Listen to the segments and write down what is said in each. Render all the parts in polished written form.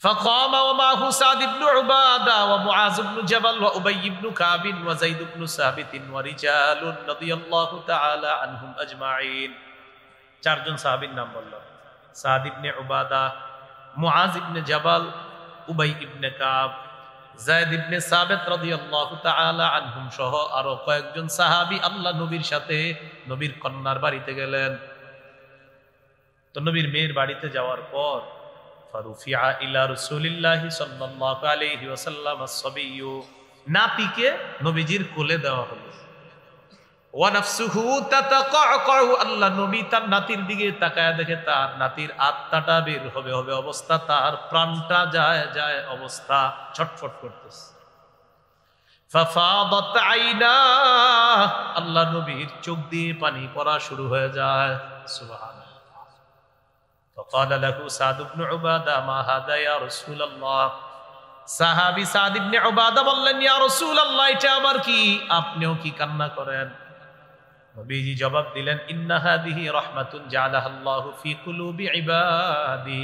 فقام ومعه سعد بن عبادة ومعاذ بن جبل وأبي بن كعب وزيد بن ثابت ورجال رضي الله تعالى عنهم أجمعين চারজন সাহাবীর নাম বলল সাদ ইবনে উবাদা মুআজ ইবনে জাবাল উবাই ইবনে কাব যায়েদ ইবনে সাবিত রাদিয়াল্লাহু তাআলা আনহুম সহ আরো কয়েকজন সাহাবী আল্লাহ নবীর সাথে নবীর কন্যার বাড়িতে গেলেন তো নবীর মেয়ের বাড়িতে যাওয়ার পর ফারুফিআ ইলা রাসূলিল্লাহি সাল্লাল্লাহু আলাইহি ওয়াসাল্লাম as-সাবিয়্যু নাতিকে নবীজির কোলে দেওয়া হলো ওয়া নাফসুহু তাতাকাউ আল্লাহ নবী তার নাতির দিকে তাকায় দেখে তার নাতির আত্মাটা বের হবে হবে অবস্থা তার প্রাণটা যায় যায় অবস্থা ছটফট করতেছে ফাফাদাত আইনা আল্লাহ নবীর চোখ দিয়ে পানি পড়া শুরু হয়ে যায় সুবহানাল্লাহ فقال له سعد بن عبادة ما هذا يا رسول الله সাহাবী সাদ ইবনে উবাদা বললেন ইয়া রাসূলুল্লাহ এটা আবার কি আপনিও কি কান্না করেন নবীজি জবাব দিলেন ইন্না হাদিহি রাহমাতুন জাআলাহা আল্লাহু ফি কুলুবি ইবাদি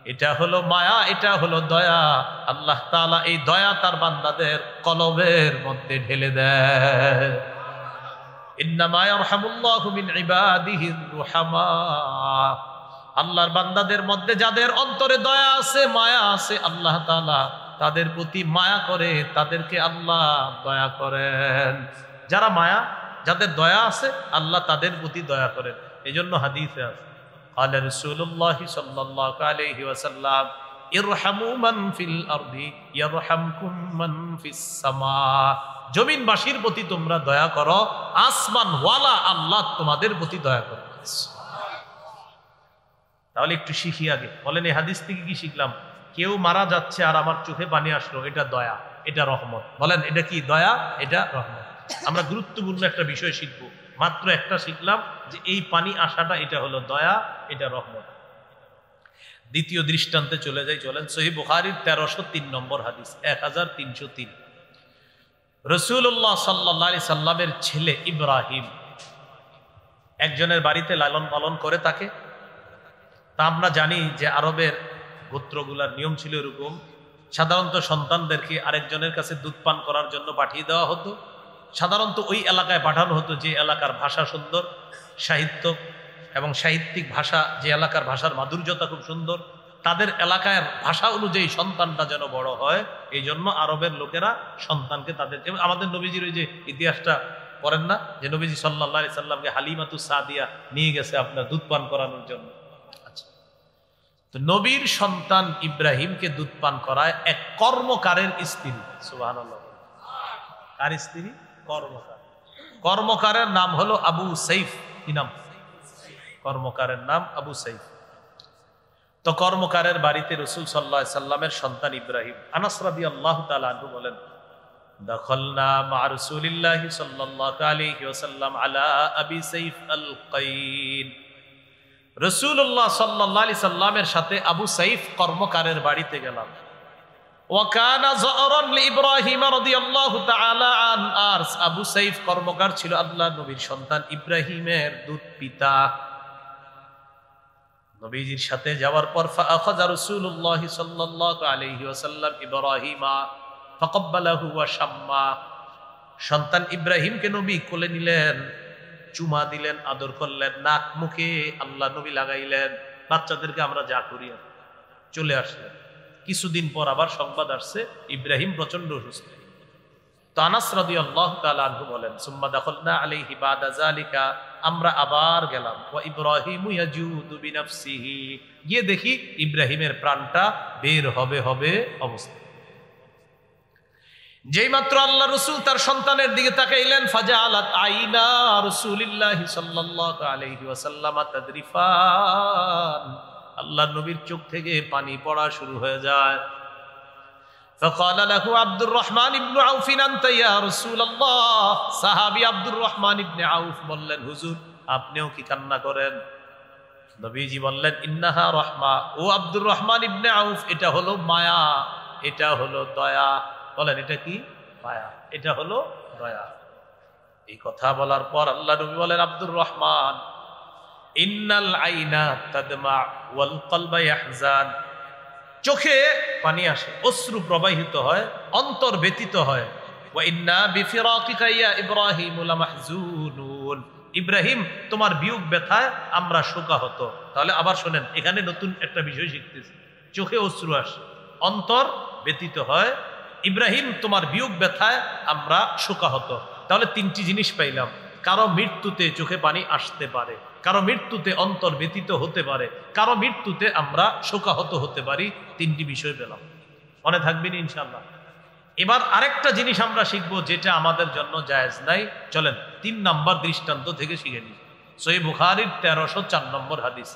এটা হলো মায়া এটা হলো দয়া আল্লাহ তাআলা এই দয়া তার বান্দাদের কলবের মধ্যে ঢেলে দেয় ইন্নামা ইয়ারহামুল্লাহু মিন ইবাদিহি রুহামা আল্লাহর বান্দাদের মধ্যে যাদের অন্তরে দয়া আছে মায়া আছে আল্লাহ তাআলা তাদের প্রতি মায়া করে তাদেরকে আল্লাহ দয়া করেন যারা মায়া যাদের দয়া আছে আল্লাহ তাদের প্রতি দয়া করেন এজন্য হাদিসে আছে قال رسول الله صلى الله عليه وسلم ارحموا من في الارض يرحمكم من في السماء জমিনবাসীর প্রতি তোমরা দয়া করো আসমান ওয়ালা আল্লাহ তোমাদের প্রতি দয়া করেন তাহলে একটু শিখি আগে বলেন এই হাদিস থেকে কি শিখলাম কেউ মারা যাচ্ছে আর আমার চোখে পানি আসলো এটা দয়া এটা রহমত বলেন এটা কি দয়া এটা রহমত আমরা গুরুত্বপূর্ণ একটা বিষয় শিখবো মাত্র একটা শিখলাম যে এই পানি আসাটা এটা হলো দয়া এটা রহমত দ্বিতীয় দৃষ্টান্তে চলে যাই চলেন সহিহ বুখারীর 1303 নম্বর হাদিস 1303 রাসূলুল্লাহ সাল্লাল্লাহু আলাইহি সাল্লামের ছেলে ইব্রাহিম একজনের বাড়িতে লালন পালন করে তাকে তা আমরা জানি যে আরবের গোত্রগুলার নিয়ম ছিল এরকম সাধারণত সন্তানদেরকে আরেকজনের কাছে দুধ পান করার জন্য পাঠিয়ে দেওয়া হতো সাধারণত ওই এলাকায় পাঠানো হতো যে এলাকার ভাষা সুন্দর সাহিত্য এবং সাহিত্যিক ভাষা যে এলাকার ভাষার মাধুর্যতা খুব সুন্দর তাদের এলাকার ভাষা অনুযায়ী সন্তানটা যেন বড় হয় এই জন্য আরবের লোকেরা সন্তানকে তাদের আমাদের নবীজির ওই যে ইতিহাসটা পড়েন না যে নবীজি সাল্লাল্লাহু আলাইহি সাল্লামকে হালিমাতু সাদিয়া নিয়ে গেছে আপনার দুধ পান করানোর জন্য তো নবীর সন্তান ইব্রাহিমকে দুধ পান করায় এক কর্মকারের স্ত্রী সুবহানাল্লাহ কার স্ত্রী কর্মকার কর্মকারের নাম হলো আবু সাইফ কি নাম কর্মকারের নাম আবু সাইফ তো কর্মকারের বাড়িতে রাসূল সাল্লাল্লাহু আলাইহি সাল্লামের সন্তান ইব্রাহিম আনাস রাদিয়াল্লাহু তাআলা আনহু বলেন দাখালনা মা রাসূলিল্লাহি সাল্লাল্লাহু আলাইহি ওয়াসাল্লাম আলা আবি সাইফ আল কাইন রাসূলুল্লাহ সাল্লাল্লাহু আলাইহি সাল্লামের সাথে আবু সাইফ কর্মকারের বাড়িতে গেলাম ওয়াকানা যারান লিইব্রাহিম রাদিয়াল্লাহু তাআলা আন আরস আবু সাইফ কর্মকার ছিল আল্লাহর নবীর সন্তান ইব্রাহিমের দুধ পিতা নবীজির সাথে যাওয়ার পর ফাআখাযা রাসূলুল্লাহ সাল্লাল্লাহু আলাইহি ওয়াসাল্লাম ইব্রাহিমা ফাকাব্বালাহু ওয়া শাম্মা সন্তান ইব্রাহিমকে নবী কোলে নিলেন চুমা দিলেন আদর করলেন নাক মুখে আল্লাহ নবী লাগাইলেন বাচ্চাদেরকে আমরা যা করি চলে আসলেন কিছুদিন পর আবার সংবাদ আসছে ইব্রাহিম প্রচন্ড অসুস্থ তো আনাস রাদিয়াল্লাহু তাআলা আনহু বলেন সুম্মা দাখালনা আলাইহি বাদা যালিকা আমরা আবার গেলাম ওয়া ইব্রাহিমু ইয়াজুদু বিনাফসিহি গিয়ে দেখি ইব্রাহিমের প্রাণটা বের হবে অবস্থা যেই মাত্র আল্লাহ রাসূল তার সন্তানের দিকে তাকাইলেন ফাজাআলাত আইনা রাসূলিল্লাহি সাল্লাল্লাহু আলাইহি ওয়াসাল্লাম তাদরিফান আল্লাহর নবীর চোখ থেকে পানি পড়া শুরু হয়ে যায় فقال له عبد الرحمن بن عوف انت يا رسول الله সাহাবী আব্দুর রহমান ইবনে আউফ বললেন হুজুর আপনিও কি কান্না করেন নবীজি বললেন ইন্নাহা রাহমা ও আব্দুর রহমান ইবনে আউফ এটা হলো মায়া এটা হলো দয়া বলেন এটা কি মায়া এটা হলো দয়া এই কথা বলার পর আল্লাহ নবী বলেন আব্দুর রহমান ইন্নাল আইনা তাদমা ওয়াল কলবা ইয়াহজান চোখে পানি আসে, অশ্রু প্রবাহিত হয়, অন্তর ব্যতীত হয়। ওয়া ইন্না বিফিরাকিকা ইয়া ইব্রাহিম লামাহজুনুন, ইব্রাহিম তোমার বিয়োগ ব্যথায় আমরা শোকাহত। তাহলে আবার শোনেন, এখানে নতুন একটা বিষয় শিখতেছি। চোখে অশ্রু আসে, অন্তর ব্যতীত হয়, ইব্রাহিম তোমার বিয়োগ ব্যথায় আমরা শোকাহত। তাহলে তিনটি জিনিস পাইলাম। কারো মৃত্যুতে চোখে পানি আসতে পারে, কারো মৃত্যুতে অন্তর ব্যতীত হতে পারে, কারো মৃত্যুতে আমরা শোকাহত হতে পারি। তিনটি বিষয় পেলাম, মনে থাকবেন ইনশাআল্লাহ। এবার আরেকটা জিনিস আমরা শিখবো যেটা আমাদের জন্য জায়েজ নাই। চলেন 3 নম্বর দৃষ্টান্ত থেকে শিখে নিই। সহিহ বুখারীর 1304 নম্বর হাদিস।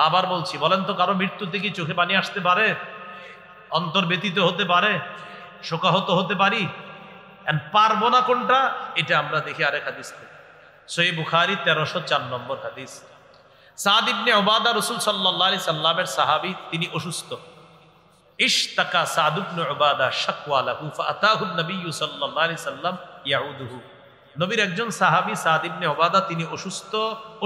আবার বলছি, বলেন তো কারো মৃত্যুতে কি চোখে পানি আসতে পারে, অন্তর ব্যতীত হতে পারে, শোকাহত হতে পারি? পারবো না কোনটা, এটা আমরা দেখি আরেক হাদিস থেকে। সহিহ বুখারী 1304 নম্বর হাদিস। সাদ ইবনে উবাদা রাসূল সাল্লাল্লাহু আলাইহি সাল্লামের সাহাবী, তিনি অসুস্থ। ইশতাকা সাদ ইবনে উবাদা শাকওয়া লাহু ফাআতাহু নবী সাল্লাল্লাহু আলাইহি সাল্লাম ইয়াউদুহু। নবীর একজন সাহাবী সাদ ইবনে উবাদা, তিনি অসুস্থ।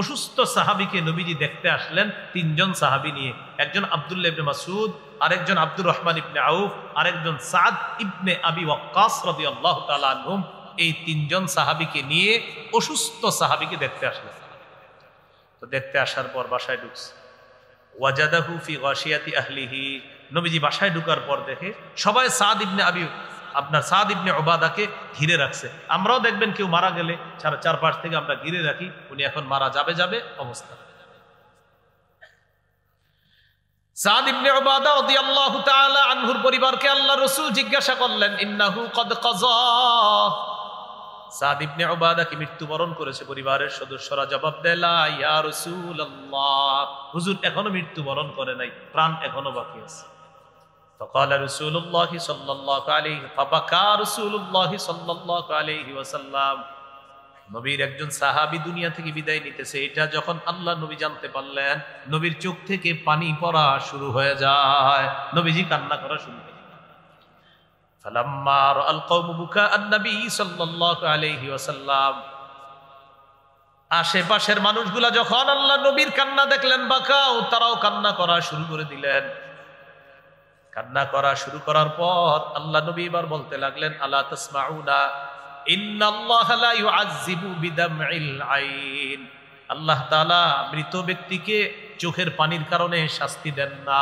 অসুস্থ সাহাবীকে নবীজি দেখতে আসলেন 3 জন সাহাবী নিয়ে। একজন আব্দুল্লাহ ইবনে মাসউদ, আরেকজন আব্দুর রহমান ইবনে আউফ, আরেকজন সাদ ইবনে আবি ওয়াক্কাস রাদিয়াল্লাহু তাআলা আনহুম। এই 3 জন সাহাবীকে নিয়ে অসুস্থ সাহাবীকে দেখতে আসলেন। তো দেখতে আসার পর বাসায় ঢুকছে। ওয়াজাদাহু ফি গাশিয়াতি আহলিহি, নবীজি বাসায় ঢুকার পর দেখে সবাই সাদ ইবনে উবাদাকে ঘিরে রাখছে। আমরাও দেখবেন কেউ মারা গেলে চারপাশ থেকে আমরা ঘিরে রাখি, উনি এখন মারা যাবে অবস্থা। সাদ ইবনে উবাদা রাদিয়াল্লাহু তাআলা আনহুর পরিবারকে আল্লাহর রাসূল জিজ্ঞাসা করলেন, ইন্নাহু কদ কাযা, সাদ ইবনে উবাদা কি মৃত্যুবরণ করেছে? পরিবারের সদস্যরা জবাব দেয়, লা ইয়া রাসূলুল্লাহ, হুজুর এখনো মৃত্যুবরণ করে নাই, প্রাণ এখনো বাকি আছে। فقال رسول الله صلى الله عليه فبكى رسول الله صلى الله عليه وسلم। নবীর একজন সাহাবী দুনিয়া থেকে বিদায় নিতেছে, এটা যখন আল্লাহ নবী জানতে পারলেন, নবীর চোখ থেকে পানি পড়া শুরু হয়ে যায়, নবীজি কান্না করা শুরু করে। فلما رأى القوم بكاء النبي صلى الله عليه وسلم، আশেপাশের মানুষগুলা যখন আল্লাহ নবীর কান্না দেখলেন, বাকাও, তারাও কান্না করা শুরু করে দিলেন। কান্না করা শুরু করার পর আল্লাহ নবী এবার বলতে লাগলেন, আলা তাসমাউনা ইন্নাল্লাহা লা ইউআযযিবু বিদামইল আইন, আল্লাহ তাআলা মৃত ব্যক্তিকে চোখের পানির কারণে শাস্তি দেন না।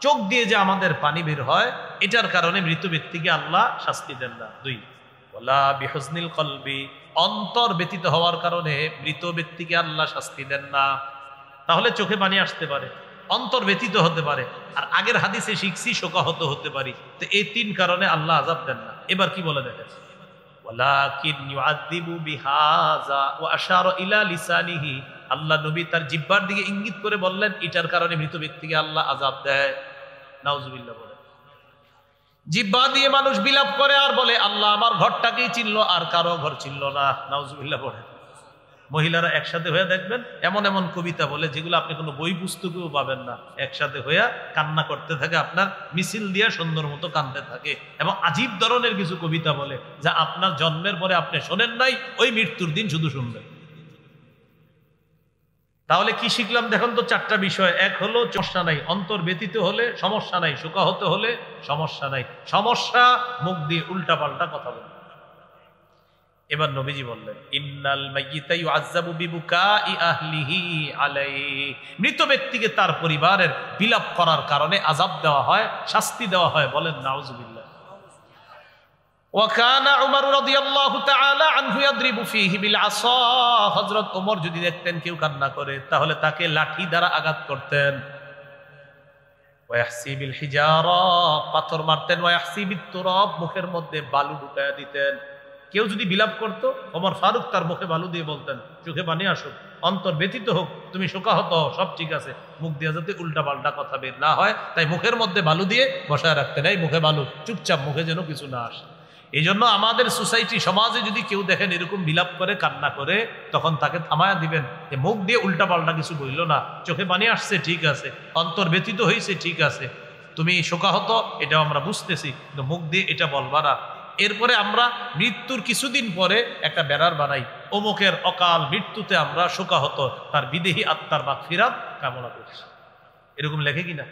চোখ দিয়ে যে আমাদের পানি বের হয়, এটার কারণে মৃত ব্যক্তিকে আল্লাহ শাস্তি দেন না। 2, ওয়ালা বিহুজনিল কলবি, অন্তর ব্যতীত হওয়ার কারণে মৃত ব্যক্তিকে আল্লাহ শাস্তি দেন না। তাহলে চোখে পানি আসতে পারে, অন্তর ব্যতীত হতে পারে, আর আগের হাদিসে শিখছি শোকাহত হতে পারি। তো এই 3 কারণে আল্লাহ আযাব দেন না। এবার কি বলে দেখেন, ওয়ালাকিন ইউআযিবু বিহাযা ওয়া আশারা ইলা লিসানিহি, আল্লাহ নবী তার জিহ্বার দিকে ইঙ্গিত করে বললেন, এটার কারণে মৃত ব্যক্তিকে আল্লাহ আযাব দেয়। নাউজুবিল্লাহ বলে। জিহ্বা দিয়ে মানুষ বিলাপ করে আর বলে, আল্লাহ আমার ঘরটাকেই চিনলো, আর কারো ঘর চিনলো না। নাউজুবিল্লাহ বলে। মহিলারা একসাথে হয়ে দেখবেন এমন এমন কবিতা বলে, যেগুলো আপনি কোনো বই পুস্তকেও পাবেন না। একসাথে হয়ে কান্না করতে থাকে, আপনার মিছিল দিয়ে সুন্দর মতো কাঁদতে থাকে, এবং আজীব ধরনের কিছু কবিতা বলে, যা আপনার জন্মের পরে আপনি শোনেন নাই, ওই মৃত্যুর দিন শুধু শুনবেন। তাহলে কি শিখলাম দেখুন তো, 4টা বিষয়। এক হলো সমস্যা নাই, অন্তর ব্যতীত হলে সমস্যা নাই, শোকাহত হলে সমস্যা নাই। সমস্যা মুখ দিয়ে উল্টা পাল্টা কথা বলে। এবার নবীজি বললেন, ইন্নাল মাইয়িতা ইউআযযাবু বিবুকাই আহলিহি আলাইহি, মৃত ব্যক্তিকে তার পরিবারের বিলাপ করার কারণে আযাব দেওয়া হয়, শাস্তি দেওয়া হয়। বলেন নাউজুবিল্লাহ। ওয়া কানা উমর রাদিয়াল্লাহু তাআলা আনহু ইয়াদরিবু ফীহি বিল আসা, হযরত ওমর যদি দেখতেন কেউ কান্না করে, তাহলে তাকে লাঠি দ্বারা আঘাত করতেন। ওয়া ইয়াহসি বিল হিজারা, পাথর মারতেন। ওয়া ইয়াহসি বিত তুরাব, মুখের মধ্যে বালু ঢুকায়া দিতেন। কেউ যদি বিলাপ করতো, ওমর ফারুক তার মুখে বালু দিয়ে বলতেন, চোখে পানি আসুক, অন্তর ব্যতীত হোক, তুমি শোকাহত হও, সব ঠিক আছে। মুখ দিয়ে যাতে উল্টা পাল্টা কথা বের না হয়, তাই মুখের মধ্যে বালু দিয়ে বসায় রাখতেন। এই মুখে বালু, চুপচাপ, মুখে যেন কিছু না আসে। এই জন্য আমাদের সোসাইটি, সমাজে যদি কেউ দেখেন এরকম বিলাপ করে, কান্না করে, তখন তাকে থামায়া দিবেন যে মুখ দিয়ে উল্টা পাল্টা কিছু বলল না, চোখে পানি আসছে ঠিক আছে, অন্তর ব্যতীত হয়েছে ঠিক আছে, তুমি শোকাহত এটাও আমরা বুঝতেছি, কিন্তু মুখ দিয়ে এটা বলবা না। এরপরে আমরা মৃত্যুর কিছুদিন পরে একটা ব্যানার বানাই, অমুকের অকাল মৃত্যুতে আমরা শোকাহত, তার বিদেহী আত্মার মাগফিরাত কামনা করছি। এরকম লেখে কিনা?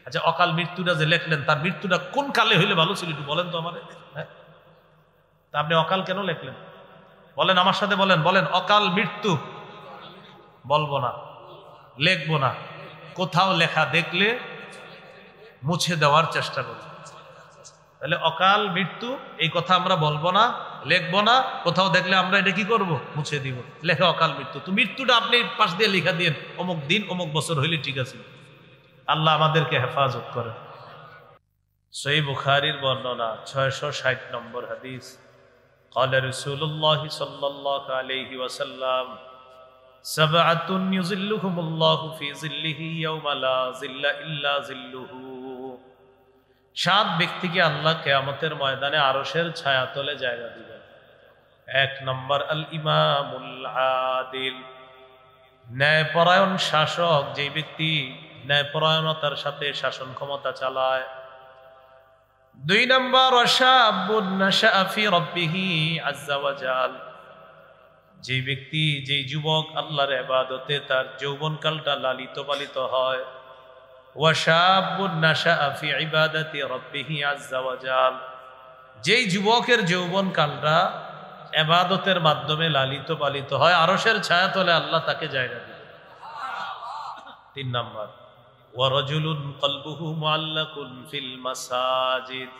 আচ্ছা, অকাল মৃত্যুটা যে লেখলেন, তার মৃত্যুটা কোন কালে হইলে ভালো ছিল একটু বলেন তো আমার। হ্যাঁ, তা আপনি অকাল কেন লেখলেন? বলেন, আমার সাথে বলেন, বলেন অকাল মৃত্যু। বলবো না, লেখবো না। কোথাও লেখা দেখলে মুছে দেওয়ার চেষ্টা করব। তাহলে অকাল মৃত্যু এই কথা আমরা বলবো না, লিখবো না। কোথাও দেখলে আমরা এটা কি করব? মুছে দিব। লেখা অকাল মৃত্যু, তো মৃত্যুটা আপনি পাশ দিয়ে লিখা দিন, অমুক দিন অমুক বছর হইলে ঠিক আছে। আল্লাহ আমাদেরকে হেফাজত করে। সহিহ বুখারীর বর্ণনা 660 নম্বর হাদিস। قال رسول الله صلى الله عليه وسلم سبعة يظلهم الله في ظله يوم لا ظل إلا ظله। 7 ব্যক্তিকে আল্লাহ কিয়ামতের ময়দানে আরশের ছায়া তলে জায়গা দিবেন। 1 নম্বর আল ইমামুল আদিল, ন্যায়পরায়ণ শাসক, যেই ব্যক্তি ন্যায়পরায়ণতার সাথে শাসন ক্ষমতা চালায়। 2 নম্বর ওয়াশাবুন নাশাআ ফি রাব্বিহি আযজা ওয়া জাল, যে ব্যক্তি, যেই যুবক আল্লাহর ইবাদতে তার যৌবনকালটা লালিত পালিত হয়। ওয়াশাবুন নাশাআ ফি ইবাদাতি রাব্বিহি আযজা ওয়া জাল, যেই যুবকের যৌবনকালটা ইবাদতের মাধ্যমে লালিত পালিত হয়, আরশের ছায়াতলে আল্লাহ তাকে জায়গা দিবেন। 3 নম্বর ওয়ারাজুলুন কলবুহু মুআল্লাকুন ফিল মাসাজিদ,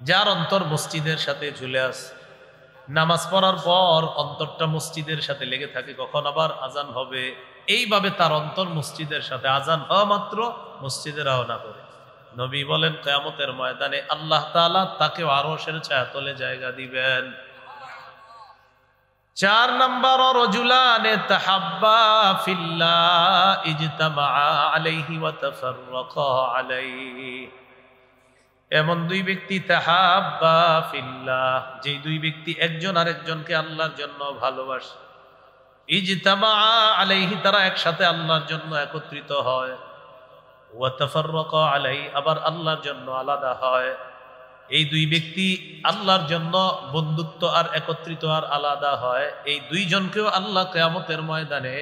যার অন্তর মসজিদের সাথে ঝুলে আছে। নামাজ পড়ার পর অন্তরটা মসজিদের সাথে লেগে থাকে, কখন আবার আজান হবে, এইভাবে তার অন্তর মসজিদের সাথে, আজান হওয়া মাত্র মসজিদে রওনা করে। নবী বলেন কিয়ামতের ময়দানে আল্লাহ তাআলা তাকে আরশের ছায়াতলে জায়গা দিবেন। 4 নম্বর রাজুলান তাহাব্বা ফিল্লাহ ইজতামা আলাইহি ওয়া তাফাররাকা আলাইহি, এমন 2 ব্যক্তি তাহাব্বা ফিল্লাহ, যে 2 ব্যক্তি একজন আরেকজনকে আল্লাহর জন্য ভালোবাসে। ইজতামা আলাইহি, তারা একসাথে আল্লাহর জন্য একত্রিত হয়। ওয়া তাফাররাকা আলাইহি, আবার আল্লাহর জন্য আলাদা হয়। এই 2 ব্যক্তি আল্লাহর জন্য বন্ধুত্ব আর একত্রিত আর আলাদা হয়। এই 2 জনকেও আল্লাহ কিয়ামতের ময়দানে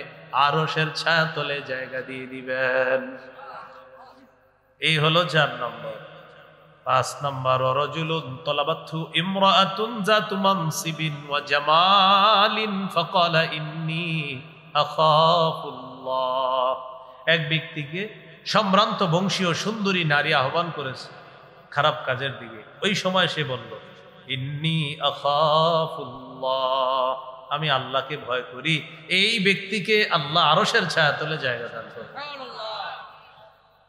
আরশের ছায়াতলে জায়গা দিয়ে দিবেন। এই হলো 4 নম্বর। 5 নম্বর রাজুলুন তালাবাতহু ইমরাআতুন যাতু মানসিবিন ওয়া জামালিন ফাকালা ইন্নী আখাফুল্লাহ, এক ব্যক্তিকে সম্ভ্রান্ত বংশীয় সুন্দরী নারী আহ্বান করেছে খারাপ কাজের দিকে। ওই সময় সে বলল, ইন্নী আখাফুল্লাহ, আমি আল্লাহকে ভয় করি। এই ব্যক্তিকে আল্লাহ আরশের ছায়াতলে জায়গা দান করবেন।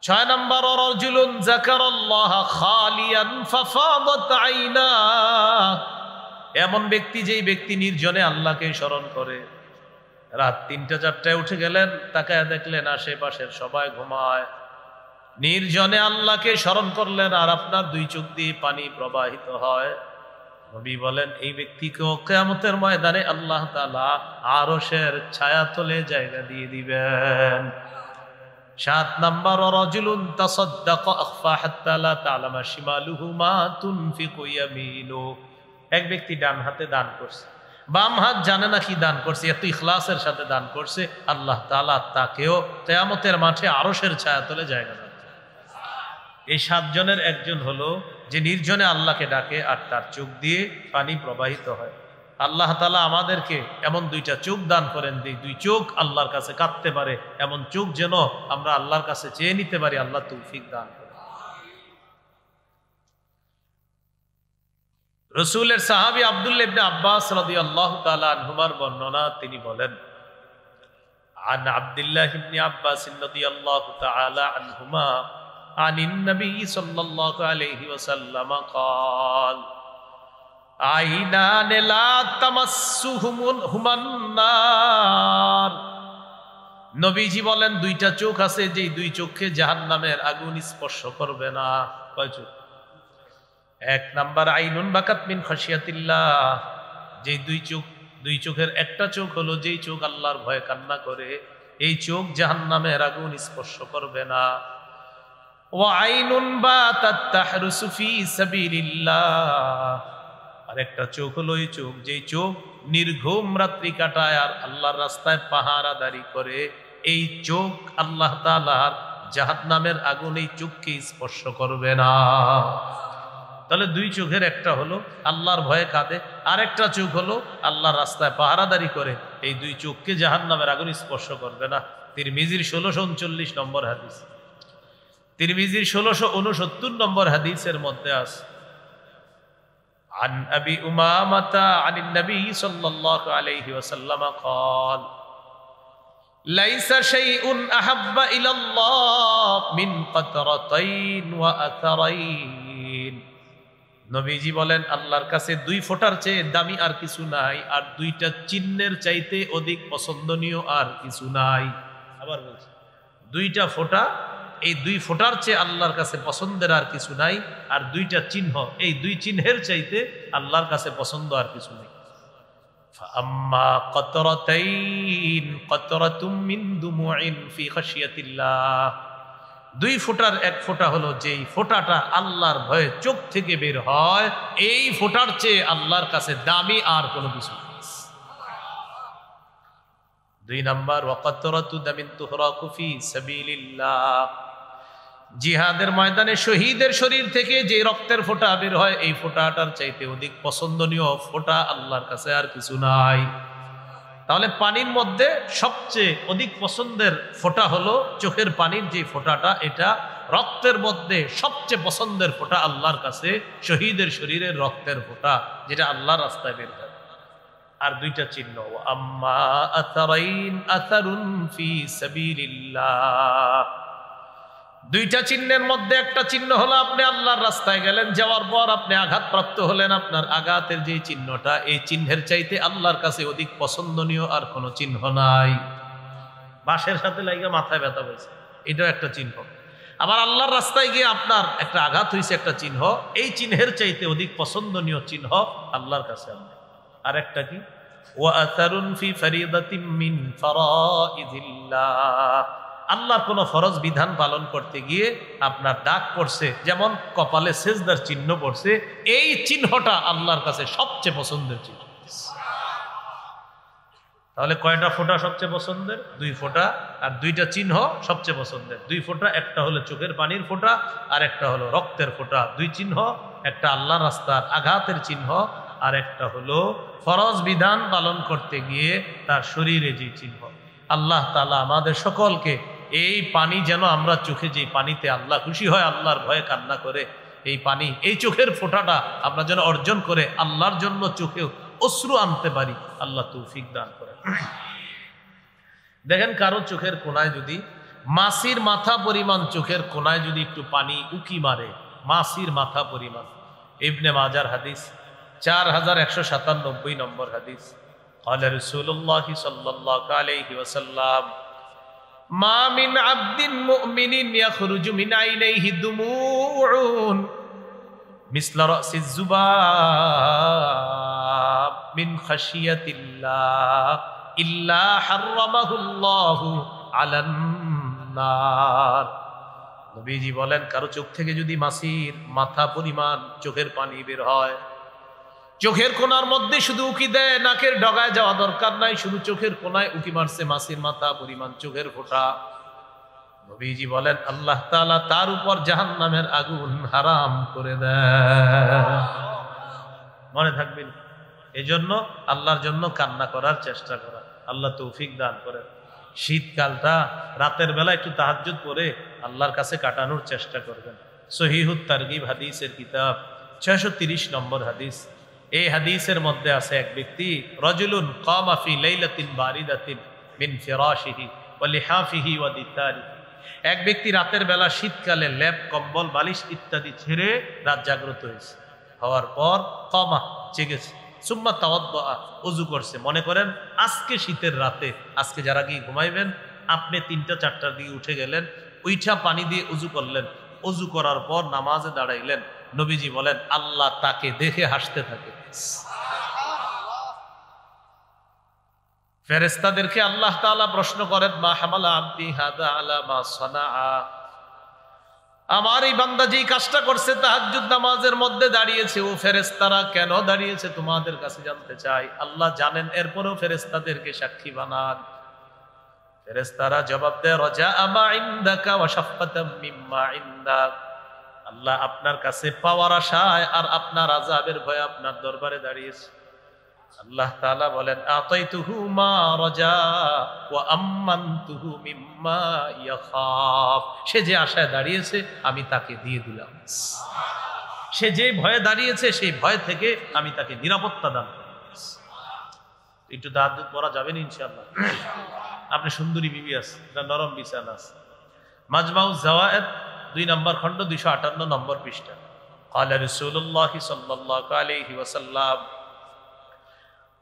6 নম্বর রাজুলুন যাকারাল্লাহ খালিয়ান ফাফাদাত আইনা, এমন ব্যক্তি, যেই ব্যক্তি নির্জনে আল্লাহকে স্মরণ করে। রাত 3টা-4টায় উঠে গেলেন, তাকায় দেখলেন আশেপাশের সবাই ঘুমায়, নির্জনে আল্লাহকে স্মরণ করলেন, আর আপনার 2 চোখ দিয়ে পানি প্রবাহিত হয়। নবী বলেন এই ব্যক্তিকেও কিয়ামতের ময়দানে আল্লাহ তাআলা আরশের ছায়াতলে জায়গা দিয়ে দিবেন। 7 নম্বর রাজুলুন তাসাদ্দাকা আখফা হাত্তা লা তা'লামা শিমালুহু মা তুনফিকু ইয়ামিনু, এক ব্যক্তি ডান হাতে দান করছে, বাম হাত জানে না কি দান করছে, এত ইখলাসের সাথে দান করছে, আল্লাহ তাআলা তাকেও কিয়ামতের মাঠে আরশের ছায়াতলে জায়গা দেন। এই 7 জনের একজন হলো যে নির্জনে আল্লাহকে ডাকে আর তার চোখ দিয়ে পানি প্রবাহিত হয়। আল্লাহ তাআলা আমাদেরকে এমন 2টা চোখ দান করেন, 2 চোখ আল্লাহর কাছে কাঁদতে পারে, এমন চোখ যেন আমরা আল্লাহর কাছে চেয়ে নিতে পারি। আল্লাহ তৌফিক দান করেন। রাসূলের সাহাবী আব্দুল্লাহ ইবনে আব্বাস রাদিয়াল্লাহু তাআলা আনহুমার বর্ণনা, তিনি বলেন, আন আব্দুল্লাহ ইবনে আব্বাস রাদিয়াল্লাহু তাআলা আনহুমা আনিন নবী সাল্লাল্লাহু আলাইহি ওয়াসাল্লাম قال আইনান লা তামাসসুহুমান নার, নবীজি বলেন 2টা চোখ আছে, যেই 2 চোখে জাহান্নামের আগুন স্পর্শ করবে না। কয় চোখ? 1 নাম্বার আইনুন বাকাত মিন খাশিয়াতিল্লাহ, যেই 2 চোখের একটা চোখ হলো যেই চোখ আল্লাহর ভয়ে কান্না করে, এই চোখ জাহান্নামের আগুন স্পর্শ করবে না। ওয়া আইনুন বাতাত তাহরুসু ফি সাবিলিল্লাহ, আর একটা চোখ হলো এই চোখ, যেই চোখ নির্ঘুম রাত্রি কাটায় আর আল্লাহর রাস্তায় পাহারাদারি করে, এই চোখ আল্লাহ তাআলার জাহান্নামের আগুন এই চোখকে স্পর্শ করবে না। তাহলে দুই চোখের একটা হলো আল্লাহর ভয়ে কাঁদে, আর একটা চোখ হলো আল্লাহর রাস্তায় পাহারাদারি করে। এই দুই চোখকে জাহান্নামের আগুন স্পর্শ করবে না। তিরমিজির 1639 নম্বর হাদিস, তিরমিজির 1669 নম্বর হাদিসের মধ্যে আছে عن أبي أمامة عن النبي صلى الله عليه وسلم قال ليس شيء أحب إلى الله من قطرتين وأثرين। নবীজি বলেন আল্লাহর কাছে দুই ফোঁটার চেয়ে দামি আর কিছু নাই, আর দুইটা চিহ্নের চাইতে অধিক পছন্দনীয় আর কিছু নাই। আবার বলছি, দুইটা ফোঁটা, এই দুই ফোঁটার চেয়ে আল্লাহর কাছে পছন্দের আর কিছু নাই, আর দুইটা চিহ্ন, এই দুই চিহ্নের চাইতে আল্লাহর কাছে পছন্দ আর কিছু নেই। ফাআম্মা কতরাতাইন কতরাতুম মিন দুমুইন ফি খাশিয়াতিল্লাহ, দুই ফোঁটার এক ফোঁটা হলো যেই ফোঁটাটা আল্লাহর ভয়ে চোখ থেকে বের হয়, এই ফোঁটার চেয়ে আল্লাহর কাছে দামি আর কোনো কিছু নেই। দুই নাম্বার ওয়াকাতরাতু দামিন তুহরাকু ফি সাবিলিল্লাহ, জিহাদের ময়দানে শহীদের শরীর থেকে যে রক্তের ফোঁটা বের হয়, এই ফোঁটাটার চাইতে অধিক পছন্দনীয় ফোঁটা আল্লাহর কাছে আর কিছু নাই। তাহলে পানির মধ্যে সবচেয়ে অধিক পছন্দের ফোঁটা হলো চোখের পানির যে ফোঁটাটা, এটা রক্তের মধ্যে সবচেয়ে পছন্দের ফোঁটা আল্লাহর কাছে শহীদের শরীরের রক্তের ফোঁটা, যেটা আল্লাহর রাস্তায় বের হয়। আর দুইটা চিহ্ন, আম্মা আতারাইন আতারুন ফি সাবিলিল্লাহ, দুইটা চিহ্নের মধ্যে একটা চিহ্ন হলো আপনি আল্লাহর রাস্তায় গেলেন, যাওয়ার পর আপনি আঘাতপ্রাপ্ত হলেন, আপনার আঘাতের যে চিহ্নটা, এই চিহ্নের চাইতে আল্লাহর কাছে অধিক পছন্দনীয় আর কোনো চিহ্ন নাই। বাঁশের সাথে লাগা মাথায় ব্যথা হয়েছে, এটাও একটা চিহ্ন। আবার আল্লাহর রাস্তায় গিয়ে আপনার একটা আঘাত হয়েছে, একটা চিহ্ন, এই চিহ্নের চাইতে অধিক পছন্দনীয় চিহ্ন আল্লাহর কাছে। আর একটা কি, ওয়া আসারুন ফি ফরিদাতিন মিন ফারাইদিল্লাহ, আল্লাহর কোন ফরজ বিধান পালন করতে গিয়ে আপনার দাগ পড়ছে, যেমন কপালে সেজদার চিহ্ন পড়ছে, এই চিহ্নটা আল্লাহর কাছে সবচেয়ে পছন্দের চিহ্ন। তাহলে কয়টা ফোঁটা সবচেয়ে পছন্দের? দুই ফোঁটা। আর দুইটা চিহ্ন সবচেয়ে পছন্দের। দুই ফোঁটা, একটা হলো চোখের পানির ফোঁটা, আর একটা হলো রক্তের ফোঁটা। দুই চিহ্ন, একটা আল্লাহর রাস্তার আঘাতের চিহ্ন, আর একটা হলো ফরজ বিধান পালন করতে গিয়ে তার শরীরে যে চিহ্ন। আল্লাহ তাআলা আমাদের সকলকে এই পানি, যেন আমরা চোখে যে পানিতে আল্লাহ খুশি হয়, আল্লাহর ভয়ে কান্না করে, এই পানি, এই চোখের ফোঁটাটা আমরা যেন অর্জন করে আল্লাহর জন্য চোখে অশ্রু আনতে পারি, আল্লাহ তৌফিক দান করে। দেখেন, কারো চোখের কোনায় যদি মাছির মাথা পরিমাণ, চোখের কোনায় যদি একটু পানি উকি মারে, মাছির মাথা পরিমাণ, ইবনে মাজার হাদিস 4197 নম্বর হাদিস, ক্বালা রাসূলুল্লাহ সাল্লাল্লাহু আলাইহি ওয়াসাল্লাম, মা মিন আবদিন মুমিনিন ইয়াখরুজু মিন আইনাইহি দুমুউন মিসলা রাসিজ যুবাব মিন খাশিয়াতিল্লাহ ইল্লা হারামাহুল্লাহু আলান নার। নবীজি বলেন, কারো চোখ থেকে যদি মাছির মাথা পরিমাণ চোখের পানি বের হয়, চোখের কোনার মধ্যে শুধু উকি দেয়, নাকের ডগায় যাওয়া দরকার নাই, শুধু চোখের কোনায় উকি মারছে, মাছির মাথা পরিমাণ চোখের ফোঁটা, নবীজি বলেন আল্লাহ তাআলা তার উপর জাহান্নামের আগুন হারাম করে দেয়। মনে থাকবেন, এজন্য আল্লাহর জন্য কান্না করার চেষ্টা করা, আল্লাহ তৌফিক দান করেন। শীতকালটা রাতের বেলা একটু তাহাজ্জুদ পড়ে আল্লাহর কাছে কাটানোর চেষ্টা করবেন। সহিহুত তারগিব হাদিসের কিতাব 630 নম্বর হাদিস। এই হাদিসের মধ্যে আছে, এক ব্যক্তি, রাজুলুন কামা ফি লাইলাতিন বারিদাতিন মিন ফিরাশিহি ওয়া লিহাফিহি ওয়া দিতারিহি, এক ব্যক্তি রাতের বেলা শীতকালে লেপ, কম্বল, বালিশ ইত্যাদি ছেড়ে রাত জাগ্রত হয়েছে, হওয়ার পর কামা, জেগেছে, সুম্মা তাওয়াদ্দা, ওযু করছে। মনে করেন আজকে শীতের রাতে, আজকে যারা গিয়ে ঘুমাইবেন, আপনি 3টা-4টার দিকে উঠে গেলেন, উইঠা পানি দিয়ে ওযু করলেন, ওযু করার পর নামাজে দাঁড়াইলেন। নবীজি বলেন আল্লাহ তাকে দেখে হাসতে থাকে। ফেরেশতাদেরকে আল্লাহ তাআলা প্রশ্ন করেন, মা হামালা আবদি হাদা আলা মা সানাআ, আমার এই বান্দা যেই কাজটা করছে, তাহাজ্জুদ নামাজের মধ্যে দাঁড়িয়েছে, ও ফেরেশতারা কেন দাঁড়িয়েছে তোমাদের কাছে জানতে চাই। আল্লাহ জানেন, এরপরেও ফেরেশতাদেরকে সাক্ষী বানান। ফেরেশতারা জবাব দেয় রাজা আমা ইনদাকা ওয়া শাফকাতাম মিম্মা ইনদাক, আল্লাহ আপনার কাছে পাওয়ার আশায় আর আপনার আযাবের ভয়ে আপনার দরবারে দাঁড়িয়েছে। আল্লাহ তাআলা বলেন আতাইতুহু মা রাজা ওয়া আম্মানতুহু মিম্মা ইয়াখাফ, সে যে আশায় দাঁড়িয়েছে আমি তাকে দিয়ে দিলাম। সে যে ভয়ে দাঁড়িয়েছে সেই ভয় থেকে আমি তাকে নিরাপত্তা দান করলাম। একটু তাহাজ্জুদ পড়া যাবে না ইনশাআল্লাহ? আপনি সুন্দরী বিবি আছে, এটা নরম বিছানা আছে। মাজমাউজ জাওয়ায়েদ 2 নম্বর খণ্ড 258 নম্বর পৃষ্ঠা। ক্বালা রাসূলুল্লাহ সাল্লাল্লাহু আলাইহি ওয়াসাল্লাম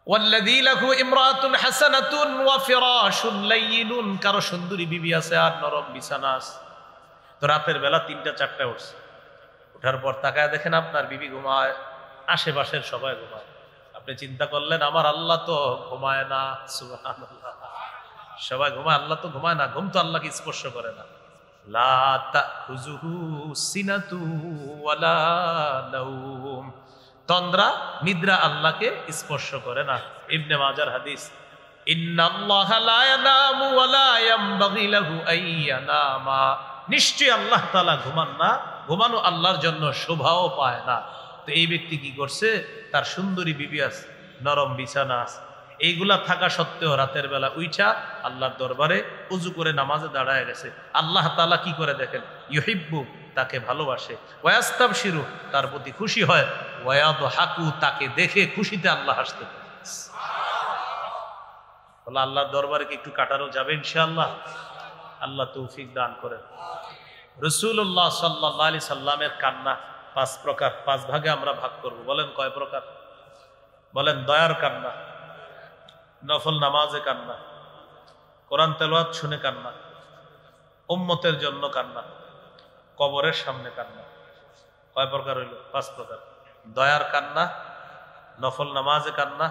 ওয়াল্লাযী লাহু ইমরাতুন হাসানাতুন ওয়া ফিরাশুন লাইয়িনুন, কারো সুন্দরী বিবি আছে আর নরম বিছানা আছে। তো রাতের বেলা 3টা 4টা উঠছে, ওঠার পর তাকায় দেখেন আপনার বিবি ঘুমায়, আশেপাশের সবাই ঘুমায়। আপনি চিন্তা করলেন আমার আল্লাহ তো ঘুমায় না, সুবহানাল্লাহ, সবাই ঘুমায়, আল্লাহ তো ঘুমায় না, ঘুম তো আল্লাহকে স্পর্শ করে না। লা তাখুযুহু সিনাতু ওয়ালা নাওম, তন্দ্রা নিদ্রা আল্লাহকে স্পর্শ করে না। ইবনে মাজার হাদিস, ইন্নাল্লাহা লা ইয়ানামু ওয়া লা ইয়ানবাগি লাহু আইয়ানামা, নিশ্চয় আল্লাহ তাআলা ঘুমান না, ঘুমানো আল্লাহর জন্য শোভাও পায় না। তো এই ব্যক্তি কি করছে, তার সুন্দরী বিবি আছে, নরম বিছানা আছে, এইগুলা থাকা সত্ত্বেও রাতের বেলা উইঠা আল্লাহর দরবারে উজু করে নামাজে দাঁড়ায় গেছে। আল্লাহ তাআলা কি করে দেখেন, ইউহিব্বু, তাকে ভালোবাসে, ওয়াস্তাবশিরু, তার প্রতি খুশি হয়, ওয়ায়াদহাকু, তাকে দেখে খুশিতে আল্লাহ হাসতে পারে। বলে আল্লাহর দরবারে কি একটু কাটানো যাবে ইনশাআল্লাহ? আল্লাহ তৌফিক দান করেন। রাসূলুল্লাহ সাল্লাল্লাহু আলাইহি সাল্লামের কান্না 5 প্রকার, 5 ভাগে আমরা ভাগ করব। বলেন কয় প্রকার? বলেন দয়ার কান্না, নফল নামাজে কান্না, কোরআন তেলাওয়াত শুনে কান্না, উম্মতের জন্য কান্না, কবরের সামনে কান্না। কয় প্রকার হইল? 5 প্রকার। দয়ার কান্না, নফল নামাজে কান্না,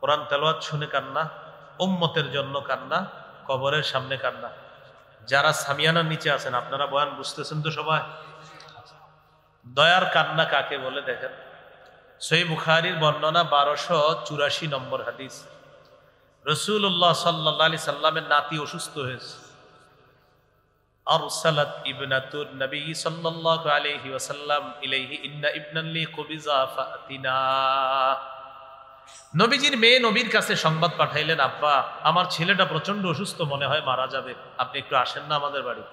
কোরআন তেলাওয়াত শুনে কান্না, উম্মতের জন্য কান্না, কবরের সামনে কান্না। যারা সামিয়ানার নিচে আছেন আপনারা বয়ান বুঝতেছেন তো সবাই? দয়ার কান্না কাকে বলে দেখেন, সহিহ বুখারীর বর্ণনা 1284 নম্বর হাদিস। রাসূলুল্লাহ সাল্লাল্লাহু আলাইহি সাল্লামের নাতি অসুস্থ হয়েছে। আরসালাত ইবনাতুন নবী সাল্লাল্লাহু আলাইহি ওয়াসাল্লাম ইলাইহি ইন্না ইবনান লি কুবিজা ফাতিনা, নবীজির মেয়ে নবীর কাছে সংবাদ পাঠাইলেন, আব্বা আমার ছেলেটা প্রচন্ড অসুস্থ, মনে হয় মারা যাবে, আপনি একটু আসেন না আমাদের বাড়ি।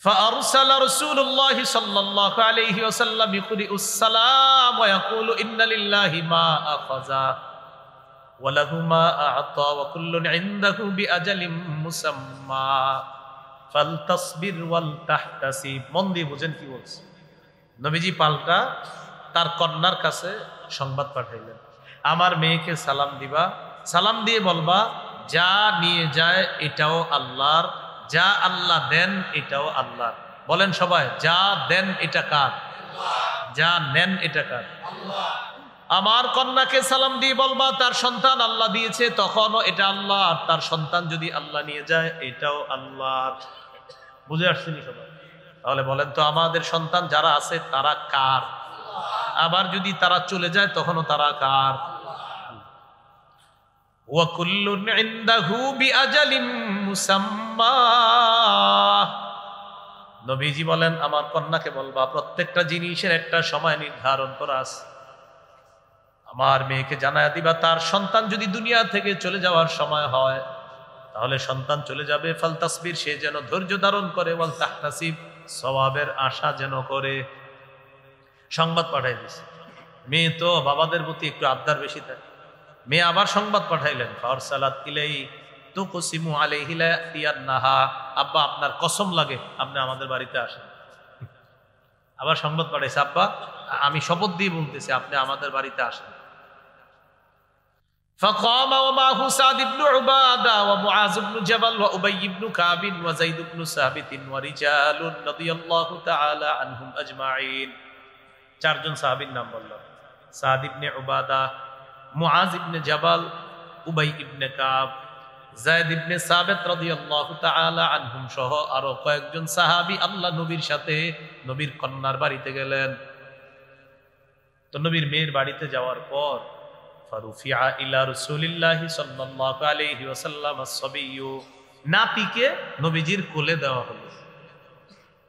فأرسل رسول الله صلى الله عليه وسلم يقرئ السلام ويقول إن لله ما أخذ وله ما أعطى وكل عنده بأجل مسمى فلتصبر ولتحتسب। মন দিয়ে বুঝেন কি বলছে। নবীজি পাল্টা তার কন্যার কাছে সংবাদ পাঠাইলেন, আমার মেয়েকে সালাম দিবা, সালাম দিয়ে বলবা যা নিয়ে যায় এটাও আল্লাহর, যা আল্লাহ দেন এটাও আল্লাহ। বলেন সবাই, যা দেন এটা কার? যা নেন এটা কার? আমার কন্যাকে সালাম দিয়ে বলবা তার সন্তান আল্লাহ দিয়েছে, তখনও এটা আল্লাহ, আর তার সন্তান যদি আল্লাহ নিয়ে যায় এটাও আল্লাহর। বুঝে আসছেনি সবাই? তাহলে বলেন তো আমাদের সন্তান যারা আছে তারা কার? আবার যদি তারা চলে যায় তখনও তারা কার? ওয়াকুল্লুন ইনদাহু বিআজালিম মুসাম্মা। নবীজি বলেন আমার কন্যাকে বলবা প্রত্যেকটা জিনিসের একটা সময় নির্ধারণ করা আছে। আমার মেয়েকে জানায়া দিবা তার সন্তান যদি দুনিয়া থেকে চলে যাওয়ার সময় হয় তাহলে সন্তান চলে যাবে, ফালতাসবির, সে যেন ধৈর্য ধারণ করে, ওয়াল তাহতাসিব, সওয়াবের আশা যেন করে। সংবাদ পাঠাই দিছে। মেয়ে তো বাবাদের প্রতি একটু আবদার বেশি থাকে। মেয়ে আবার সংবাদ পাঠাইলেন, ফারসালাত ইলাই তুকসিমু আলাইহি লা ইয়াতিয়ান্নাহা, আব্বা আপনার কসম লাগে আপনি আমাদের বাড়িতে আসেন। আবার সংবাদ পাঠাইছে, আব্বা আমি শপথ দিয়ে বলতেছি আপনি আমাদের বাড়িতে আসেন। فقام ومعه سعد بن عبادة ومعاذ بن جبل وأبي بن كعب وزيد بن ثابت ورجال رضي الله تعالى عنهم أجمعين। 4 জন সাহাবীর নাম বললাম, সাদ ইবনে উবাদা, মুআজ ইবনে জাবাল, উবাই ইবনে কাব, যায়েদ ইবনে সাবিত রাদিয়াল্লাহু তাআলা আনহুম সহ আরো কয়েকজন সাহাবী আল্লাহ নবীর সাথে নবীর কন্যার বাড়িতে গেলেন। তো নবীর মেয়ের বাড়িতে যাওয়ার পর ফারুফিআ ইলা রাসূলিল্লাহি সাল্লাল্লাহু আলাইহি ওয়াসাল্লাম আস-সাবিয়্যু, নাতিকে নবীজির কোলে দেওয়া হলো।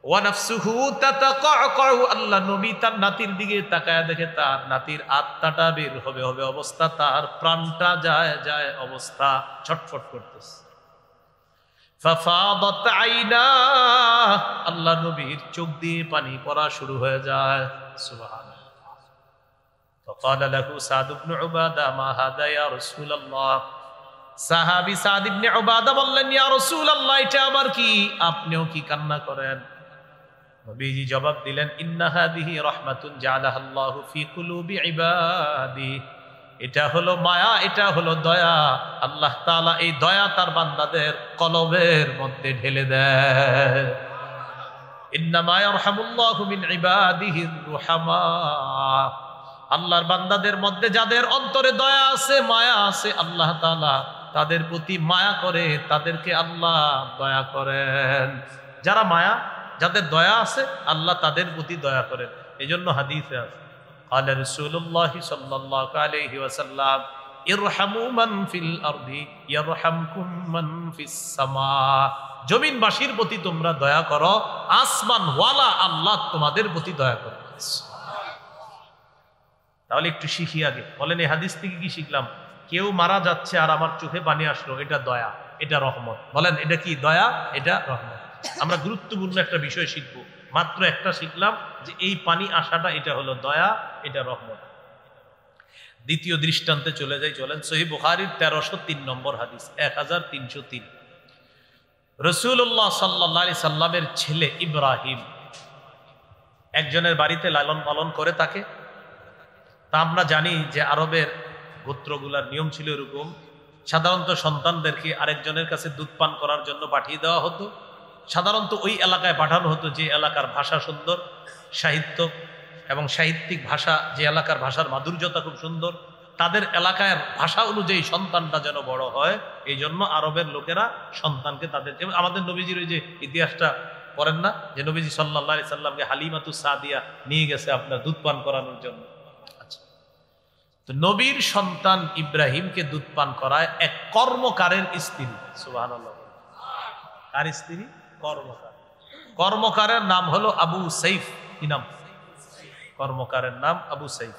ওয়া নাফসুহু তাতাকাউ, আল্লাহ নবী তার নাতির দিকে তাকায় দেখে তার নাতির আত্মাটা বের হবে হবে অবস্থা, তার প্রাণটা যায় যায় অবস্থা, ছটফট করতেছে। ফাফাদাত আইনা, আল্লাহ নবীর চোখ দিয়ে পানি পড়া শুরু হয়ে যায়। সুবহানাল্লাহ। ফাকালা লাহু সাদ ইবনে উবাদা মা হাদা ইয়া রাসূলুল্লাহ, সাহাবী সাদ ইবনে উবাদা বললেন, ইয়া রাসূলুল্লাহ, এটা আবার কি? আপনিও কি কান্না করেন? নবীজি জবাব দিলেন, ইন্না হাদিহি রাহমাতুন জাআলাহাল্লাহু ফি কুলুবি ইবাদি, এটা হলো মায়া, এটা হলো দয়া। আল্লাহ তাআলা এই দয়া তার বান্দাদের কলবের মধ্যে ঢেলে দেয়। ইন্নামা ইয়ারহামুল্লাহু মিন ইবাদিহির রুহামা, আল্লাহর বান্দাদের মধ্যে যাদের অন্তরে দয়া আছে, মায়া আছে, আল্লাহ তাআলা তাদের প্রতি মায়া করে, তাদেরকে আল্লাহ দয়া করেন। যারা মায়া, যাদের দয়া আছে, আল্লাহ তাদের প্রতি দয়া করেন। এজন্য হাদিসে আছে, ক্বালা রাসূলুল্লাহ সাল্লাল্লাহু আলাইহি ওয়াসাল্লাম, ইরহামু মান ফিল আরদি ইয়ারহামকুম মান ফিস সামা, জমিনবাসীর প্রতি তোমরা দয়া করো, আসমান ওয়ালা আল্লাহ তোমাদের প্রতি দয়া করেন। তাহলে একটু শিখি আগে, বলেন এই হাদিস থেকে কি শিখলাম? কেউ মারা যাচ্ছে আর আমার চোখে পানি আসলো, এটা দয়া, এটা রহমত। বলেন এটা কি? দয়া, এটা রহমত। আমরা গুরুত্বপূর্ণ একটা বিষয় শিখবো, মাত্র একটা শিখলাম যে এই পানি আসাটা, এটা হলো দয়া, এটা রহমত। দ্বিতীয় দৃষ্টান্তে চলে যাই, চলেন। সহিহ বুখারীর 1303 নম্বর হাদিস, 1303। রাসূলুল্লাহ সাল্লাল্লাহু আলাইহি সাল্লামের ছেলে ইব্রাহিম একজনের বাড়িতে লালন পালন করে তাকে। তা আমরা জানি যে আরবের গোত্রগুলার নিয়ম ছিল এরকম, সাধারণত সন্তানদেরকে আরেকজনের কাছে দুধ পান করার জন্য পাঠিয়ে দেওয়া হতো। সাধারণত ওই এলাকায় পাঠানো হতো যে এলাকার ভাষা সুন্দর, সাহিত্য এবং সাহিত্যিক ভাষা, যে এলাকার ভাষার মাধুর্যতা খুব সুন্দর, তাদের এলাকার ভাষা অনুযায়ী সন্তানটা যেন বড় হয়। এই জন্য আরবের লোকেরা সন্তানকে তাদের, আমাদের নবীজির ওই যে ইতিহাসটা পড়েন না, যে নবীজি সাল্লাল্লাহু আলাইহি সাল্লামকে হালিমাতুস সাদিয়া নিয়ে গেছে আপনার দুধ পান করানোর জন্য। আচ্ছা, তো নবীর সন্তান ইব্রাহিমকে দুধ পান করায় এক কর্মকারের স্ত্রী। সুবহানাল্লাহ। কার স্ত্রী? কর্মকার। কর্মকারের নাম হলো আবু সাইফ। কি নাম? কর্মকারের নাম আবু সাইফ।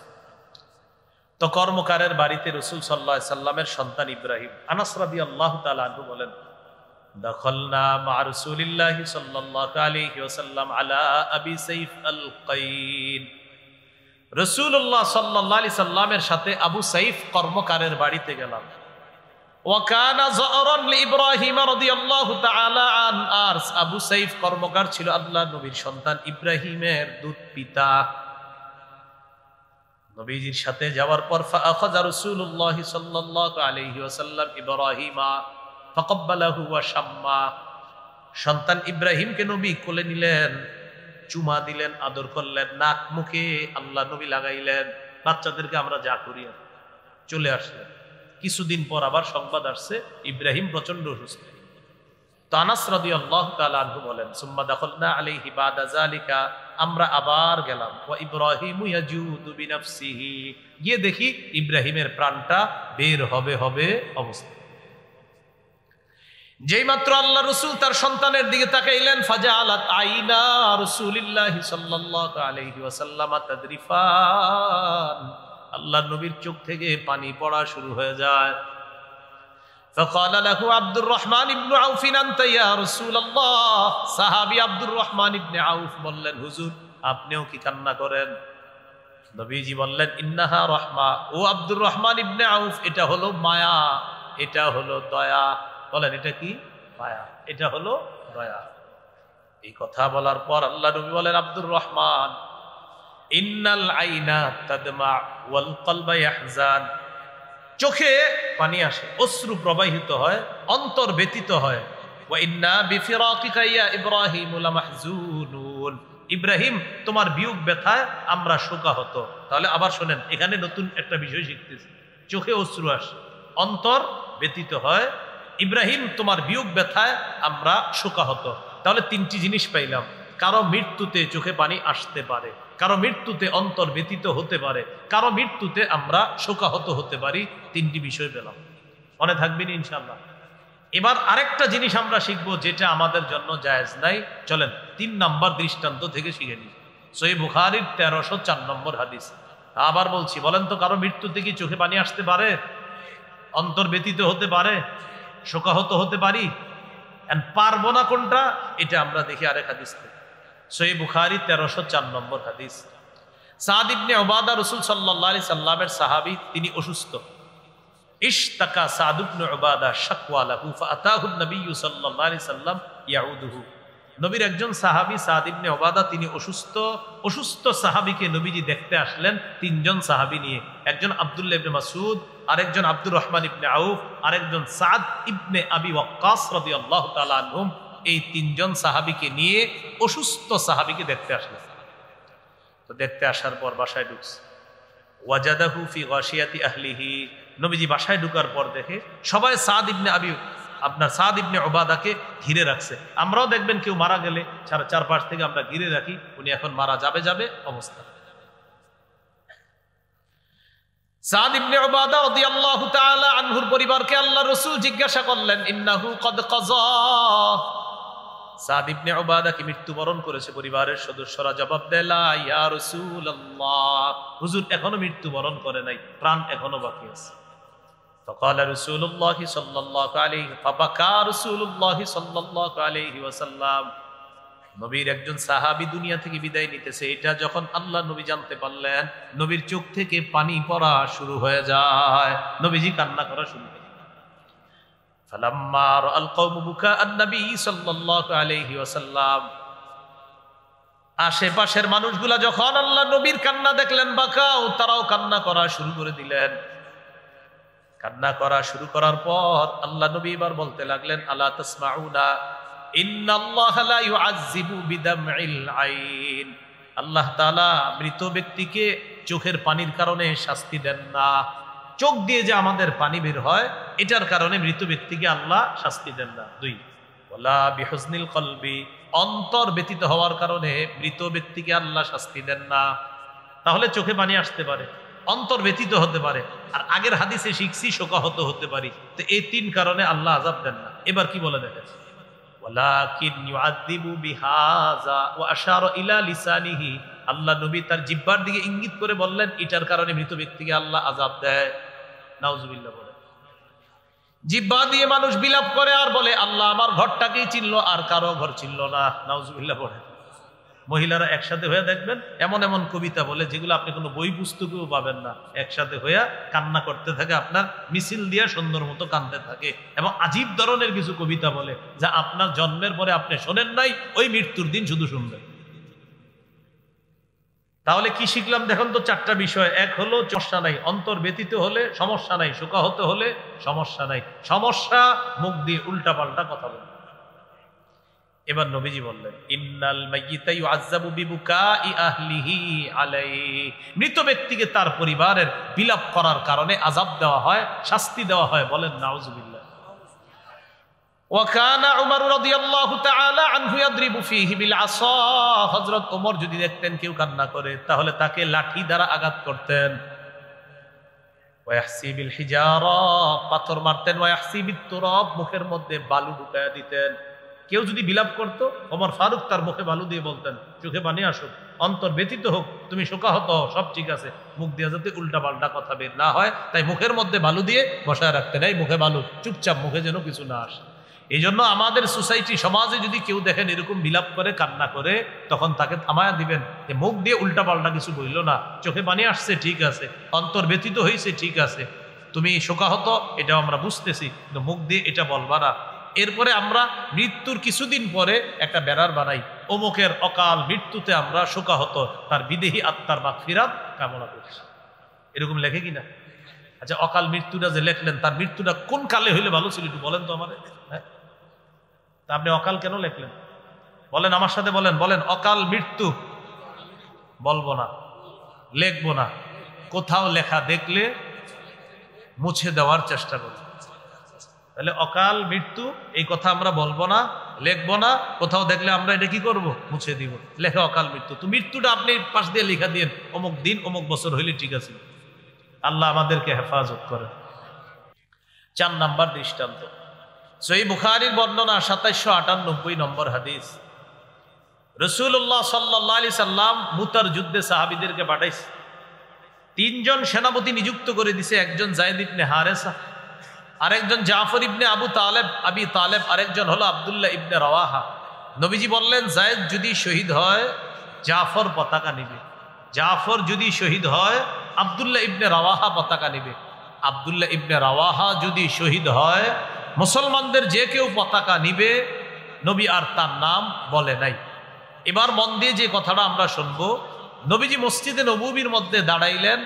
তো কর্মকারের বাড়িতে রাসূল সাল্লাল্লাহু আলাইহি সাল্লামের সন্তান ইব্রাহিম। আনাস রাদিয়াল্লাহু তাআলা আনহু বলেন, দাখালনা মা রাসূলিল্লাহি সাল্লাল্লাহু আলাইহি ওয়াসাল্লাম আলা আবি সাইফ আল কাইন, রাসূলুল্লাহ সাল্লাল্লাহু আলাইহি সাল্লামের সাথে আবু সাইফ কর্মকারের বাড়িতে গেলাম। ওয়াকানা যারান লিইব্রাহিম রাদিয়াল্লাহু তাআলা আন, আর আবু সাইফ কর্মকার ছিল আল্লাহ নবীর সন্তান ইব্রাহিমের দুধ পিতা। নবীজির সাথে যাওয়ার পর ফাআখাযা রাসূলুল্লাহ সাল্লাল্লাহু আলাইহি ওয়াসাল্লাম ইব্রাহিমা ফাকাব্বালাহু ওয়া শাম্মা, সন্তান ইব্রাহিমকে নবী কোলে নিলেন, চুমা দিলেন, আদর করলেন, নাক মুখে আল্লাহ নবী লাগাইলেন। বাচ্চাদেরকে আমরা যা করি, চলে আসলেন। কিছুদিন পর আবার সংবাদ আসছে ইব্রাহিম প্রচন্ড অসুস্থ। তো আনাস রাদিয়াল্লাহু তাআলা আনহু বলেন, সুম্মা দাখালনা আলাইহি বাদা যালিকা, আমরা আবার গেলাম। ওয়া ইব্রাহিমু ইয়াজুদু বিনাফসিহি, গিয়ে দেখি ইব্রাহিমের প্রাণটা বের হবে হবে অবস্থা। যেই মাত্র আল্লাহ রাসূল তার সন্তানের দিকে তাকাইলেন, ফাজাআলাত আইনা রাসূলিল্লাহি সাল্লাল্লাহু আলাইহি ওয়াসাল্লাম তাদরিফান, আল্লাহ নবীর চোখ থেকে পানি পড়া শুরু হয়ে যায়। فقال له عبد الرحمن بن عوف انت يا رسول الله, সাহাবী আব্দুর রহমান ইবনে আউফ বললেন, হুজুর আপনিও কি কান্না করেন? নবীজি বললেন, ইন্নাহা রাহমা, ও আব্দুর রহমান ইবনে আউফ, এটা হলো মায়া, এটা হলো দয়া। বলেন এটা কি? মায়া, এটা হলো দয়া। এই কথা বলার পর আল্লাহ নবী বলেন, আব্দুর রহমান, ইন্নাল আইনা তাদমা ওয়াল কলবা ইয়াহজান, চোখে পানি আসে, অশ্রু প্রবাহিত হয়, অন্তর ব্যথিত হয়। ওয়া ইন্না বিফিরাকিকা ইয়া ইব্রাহিম লামাহজুনুন, ইব্রাহিম তোমার বিয়োগ ব্যথায় আমরা শোকাহত। তাহলে আবার শোনেন, এখানে নতুন একটা বিষয় শিখতেছি। চোখে অশ্রু আসে, অন্তর ব্যথিত হয়, ইব্রাহিম তোমার বিয়োগ ব্যথায় আমরা শোকাহত। তাহলে তিনটি জিনিস পাইলাম। কারো মৃত্যুতে চোখে পানি আসতে পারে, কারো মৃত্যুতে অন্তর ব্যতীত হতে পারে, কারো মৃত্যুতে আমরা শোকাহত হতে পারি। তিনটি বিষয় পেলাম, মনে থাকবেন ইনশাআল্লাহ। এবার আরেকটা জিনিস আমরা শিখবো যেটা আমাদের জন্য জায়েজ নাই। চলেন 3 নম্বর দৃষ্টান্ত থেকে শিখে নিই। সহিহ বুখারীর 1304 নম্বর হাদিস। আবার বলছি, বলেন তো কারো মৃত্যুতে কি চোখে পানি আসতে পারে, অন্তর ব্যতীত হতে পারে, শোকাহত হতে পারি? পারবো না কোনটা, এটা আমরা দেখি আরেক হাদিস থেকে। সহিহ বুখারী 1304 নম্বর হাদিস। সাদ ইবনে উবাদা রাসূল সাল্লাল্লাহু আলাইহি সাল্লামের সাহাবী, তিনি অসুস্থ। ইশতাকা সাদ ইবনে উবাদা শাকওয়া লাহু ফাআতাহু নবী সাল্লাল্লাহু আলাইহি সাল্লাম ইয়াউদুহু। নবীর একজন সাহাবী সাদ ইবনে উবাদা, তিনি অসুস্থ। অসুস্থ সাহাবীকে নবীজি দেখতে আসলেন 3 জন সাহাবী নিয়ে। একজন আব্দুল্লাহ ইবনে মাসউদ, আরেকজন আব্দুর রহমান ইবনে আউফ, আরেকজন সাদ ইবনে আবি ওয়াক্কাস রাদিয়াল্লাহু তাআলা আনহুম। এই 3 জন সাহাবীকে নিয়ে অসুস্থ সাহাবীকে দেখতে আসলেন। তো দেখতে আসার পর বাসায় ঢুকছে। ওয়াজাদাহু ফি গাশিয়াতি আহলিহি। নবীজি বাসায় ঢুকার পর দেখে সবাই সাদ ইবনে উবাদাকে ঘিরে রাখছে। আমরাও দেখবেন কেউ মারা গেলে চারপাশ থেকে আমরা ঘিরে রাখি, উনি এখন মারা যাবে অবস্থা। সাদ ইবনে উবাদা রাদিয়াল্লাহু তাআলা আনহুর পরিবারকে আল্লাহর রাসূল জিজ্ঞাসা করলেন, ইন্নাহু কদ কাযা। সাদ ইবনে উবাদা কি মৃত্যুবরণ করেছে? পরিবারের সদস্যরা জবাব দেয়, লা ইয়া রাসূলুল্লাহ, হুজুর এখনো মৃত্যুবরণ করে নাই, প্রাণ এখনো বাকি আছে। فقال رسول الله صلى الله عليه فبكى رسول الله صلى الله عليه وسلم। নবীর একজন সাহাবী দুনিয়া থেকে বিদায় নিতেছে, এটা যখন আল্লাহ নবী জানতে পারলেন, নবীর চোখ থেকে পানি পড়া শুরু হয়ে যায়, নবীজি কান্না করা শুরু করে। فلما رأى القوم بكاء النبي صلى الله عليه وسلم। আশেপাশের মানুষগুলা যখন আল্লাহ নবীর কান্না দেখলেন, বাকাও, তারাও কান্না করা শুরু করে দিলেন। কান্না করা শুরু করার পর আল্লাহ নবী এবার বলতে লাগলেন, আলা তাসমাউনা ইন্নাল্লাহা লা ইউআযযিবু বিদামইল আইন। আল্লাহ তাআলা মৃত ব্যক্তিকে চোখের পানির কারণে শাস্তি দেন না। চোখ দিয়ে যে আমাদের পানি বের হয়, এটার কারণে মৃত ব্যক্তিকে আল্লাহ শাস্তি দেন না। 2, ওয়ালা বিহুজনিল কলবি, অন্তর ব্যতীত হওয়ার কারণে মৃত ব্যক্তিকে আল্লাহ শাস্তি দেন না। তাহলে চোখে পানি আসতে পারে, অন্তর ব্যতীত হতে পারে, আর আগের হাদিসে শিখছি শোকাহত হতে পারি। তো এই 3 কারণে আল্লাহ আযাব দেন না। এবার কি বলে দেখেন, ওয়ালাকিন ইউআযযিবু বিহাযা ওয়া আশারা ইলা লিসানিহি। আল্লাহ নবী তার জিহ্বার দিকে ইঙ্গিত করে বললেন, এটার কারণে মৃত ব্যক্তিকে আল্লাহ আযাব দেয়। নাউজুবিল্লাহ বলে। জিহ্বা দিয়ে মানুষ বিলাপ করে আর বলে, আল্লাহ আমার ঘরটাকেই চিনল, আর কারো ঘর চিনল না। নাউজুবিল্লাহ বলে। মহিলারা একসাথে হয়ে দেখবেন এমন এমন কবিতা বলে যেগুলো আপনি কোনো বই পুস্তকেও পাবেন না। একসাথে হয়ে কান্না করতে থাকে, আপনার মিছিল দিয়ে সুন্দর মতো কাঁদতে থাকে, এবং আজীব ধরনের কিছু কবিতা বলে যা আপনার জন্মের পরে আপনি শোনেন নাই, ওই মৃত্যুর দিন শুধু শুনবেন। তাহলে কি শিখলাম দেখুন তো, 4টা বিষয়। এক হলো সমস্যা নাই, অন্তর ব্যতীত হলে সমস্যা নাই, শোকাহত হলে সমস্যা নাই। সমস্যা মুখ দিয়ে উল্টা পাল্টা কথা বলে। এবার নবীজি বললেন, ইন্নাল মাইয়িতা ইউআযযাবু বিবুকাই আহলিহি আলাইহি। মৃত ব্যক্তিকে তার পরিবারের বিলাপ করার কারণে আযাব দেওয়া হয়, শাস্তি দেওয়া হয়। বলেন নাউজুবিল্লাহ। ওয়া কানা উমর রাদিয়াল্লাহু তাআলা আনহু ইয়াদরিবু ফীহি বিল আসা। হযরত ওমর যদি দেখতেন কেউ কান্না করে, তাহলে তাকে লাঠি দ্বারা আঘাত করতেন। ওয়া ইয়াহসি বিল হিজারা, পাথর মারতেন। ওয়া ইয়াহসি বিত তুরাব, মুখের মধ্যে বালু ঢুকায়া দিতেন। কেউ যদি বিলাপ করতো, ওমর ফারুক তার মুখে বালু দিয়ে বলতেন, চোখে পানি আসুক, অন্তর ব্যতীত হোক, তুমি শোকাহত হও, সব ঠিক আছে। মুখ দিয়ে যাতে উল্টা পাল্টা কথা বের না হয়, তাই মুখের মধ্যে বালু দিয়ে বসায় রাখতেন। এই মুখে বালু, চুপচাপ, মুখে যেন কিছু না আসে। এই জন্য আমাদের সোসাইটি, সমাজে যদি কেউ দেখেন এরকম বিলাপ করে, কান্না করে, তখন তাকে থামায়া দিবেন যে মুখ দিয়ে উল্টা পাল্টা কিছু বলল না, চোখে পানি আসছে ঠিক আছে, অন্তর ব্যতীত হয়েছে ঠিক আছে, তুমি শোকাহত এটাও আমরা বুঝতেছি, কিন্তু মুখ দিয়ে এটা বলবা না। এরপরে আমরা মৃত্যুর কিছুদিন পরে একটা ব্যানার বানাই, অমুকের অকাল মৃত্যুতে আমরা শোকাহত, তার বিদেহী আত্মার মাগফিরাত কামনা করছি। এরকম লেখে কিনা? আচ্ছা, অকাল মৃত্যুটা যে লেখলেন, তার মৃত্যুটা কোন কালে হইলে ভালো ছিল একটু বলেন তো আমাদের। হ্যাঁ, তা আপনি অকাল কেন লেখলেন? বলেন, আমার সাথে বলেন, বলেন অকাল মৃত্যু। বলবো না, লেখবো না। কোথাও লেখা দেখলে মুছে দেওয়ার চেষ্টা করি। তাহলে অকাল মৃত্যু এই কথা আমরা বলবো না, লিখবো না, কোথাও দেখলে আমরা এটা কি করব, মুছে দিব, লেখা অকাল মৃত্যু। তো মৃত্যুটা আপনি পাশ দিয়ে লিখা দিন, অমুক দিন অমুক বছর হইলে ঠিক আছে। আল্লাহ আমাদেরকে হেফাজত করে। 4 নাম্বার দৃষ্টান্ত, সহিহ বুখারীর বর্ণনা 2798 নম্বর হাদিস। রাসূলুল্লাহ সাল্লাল্লাহু আলাইহি সাল্লাম মুতার যুদ্ধে সাহাবীদেরকে পাঠাইছে। 3 জন সেনাপতি নিযুক্ত করে দিছে, একজন যায়েদ ইবনে হারেসা, আরেকজন জাফর ইবনে আবি তালেব, আরেকজন হলো আব্দুল্লাহ ইবনে রাওয়াহা। নবীজি বললেন, যায়েদ যদি শহীদ হয় জাফর পতাকা নিবে, জাফর যদি শহীদ হয় আব্দুল্লাহ ইবনে রাওয়াহা পতাকা নিবে, আব্দুল্লাহ ইবনে রাওয়াহা যদি শহীদ হয় মুসলমানদের যে কেউ পতাকা নিবে। নবী আর তার নাম বলে নাই। এবার মন দিয়ে যে কথাটা আমরা শুনবো, নবীজি মসজিদে নববীর মধ্যে দাঁড়াইলেন,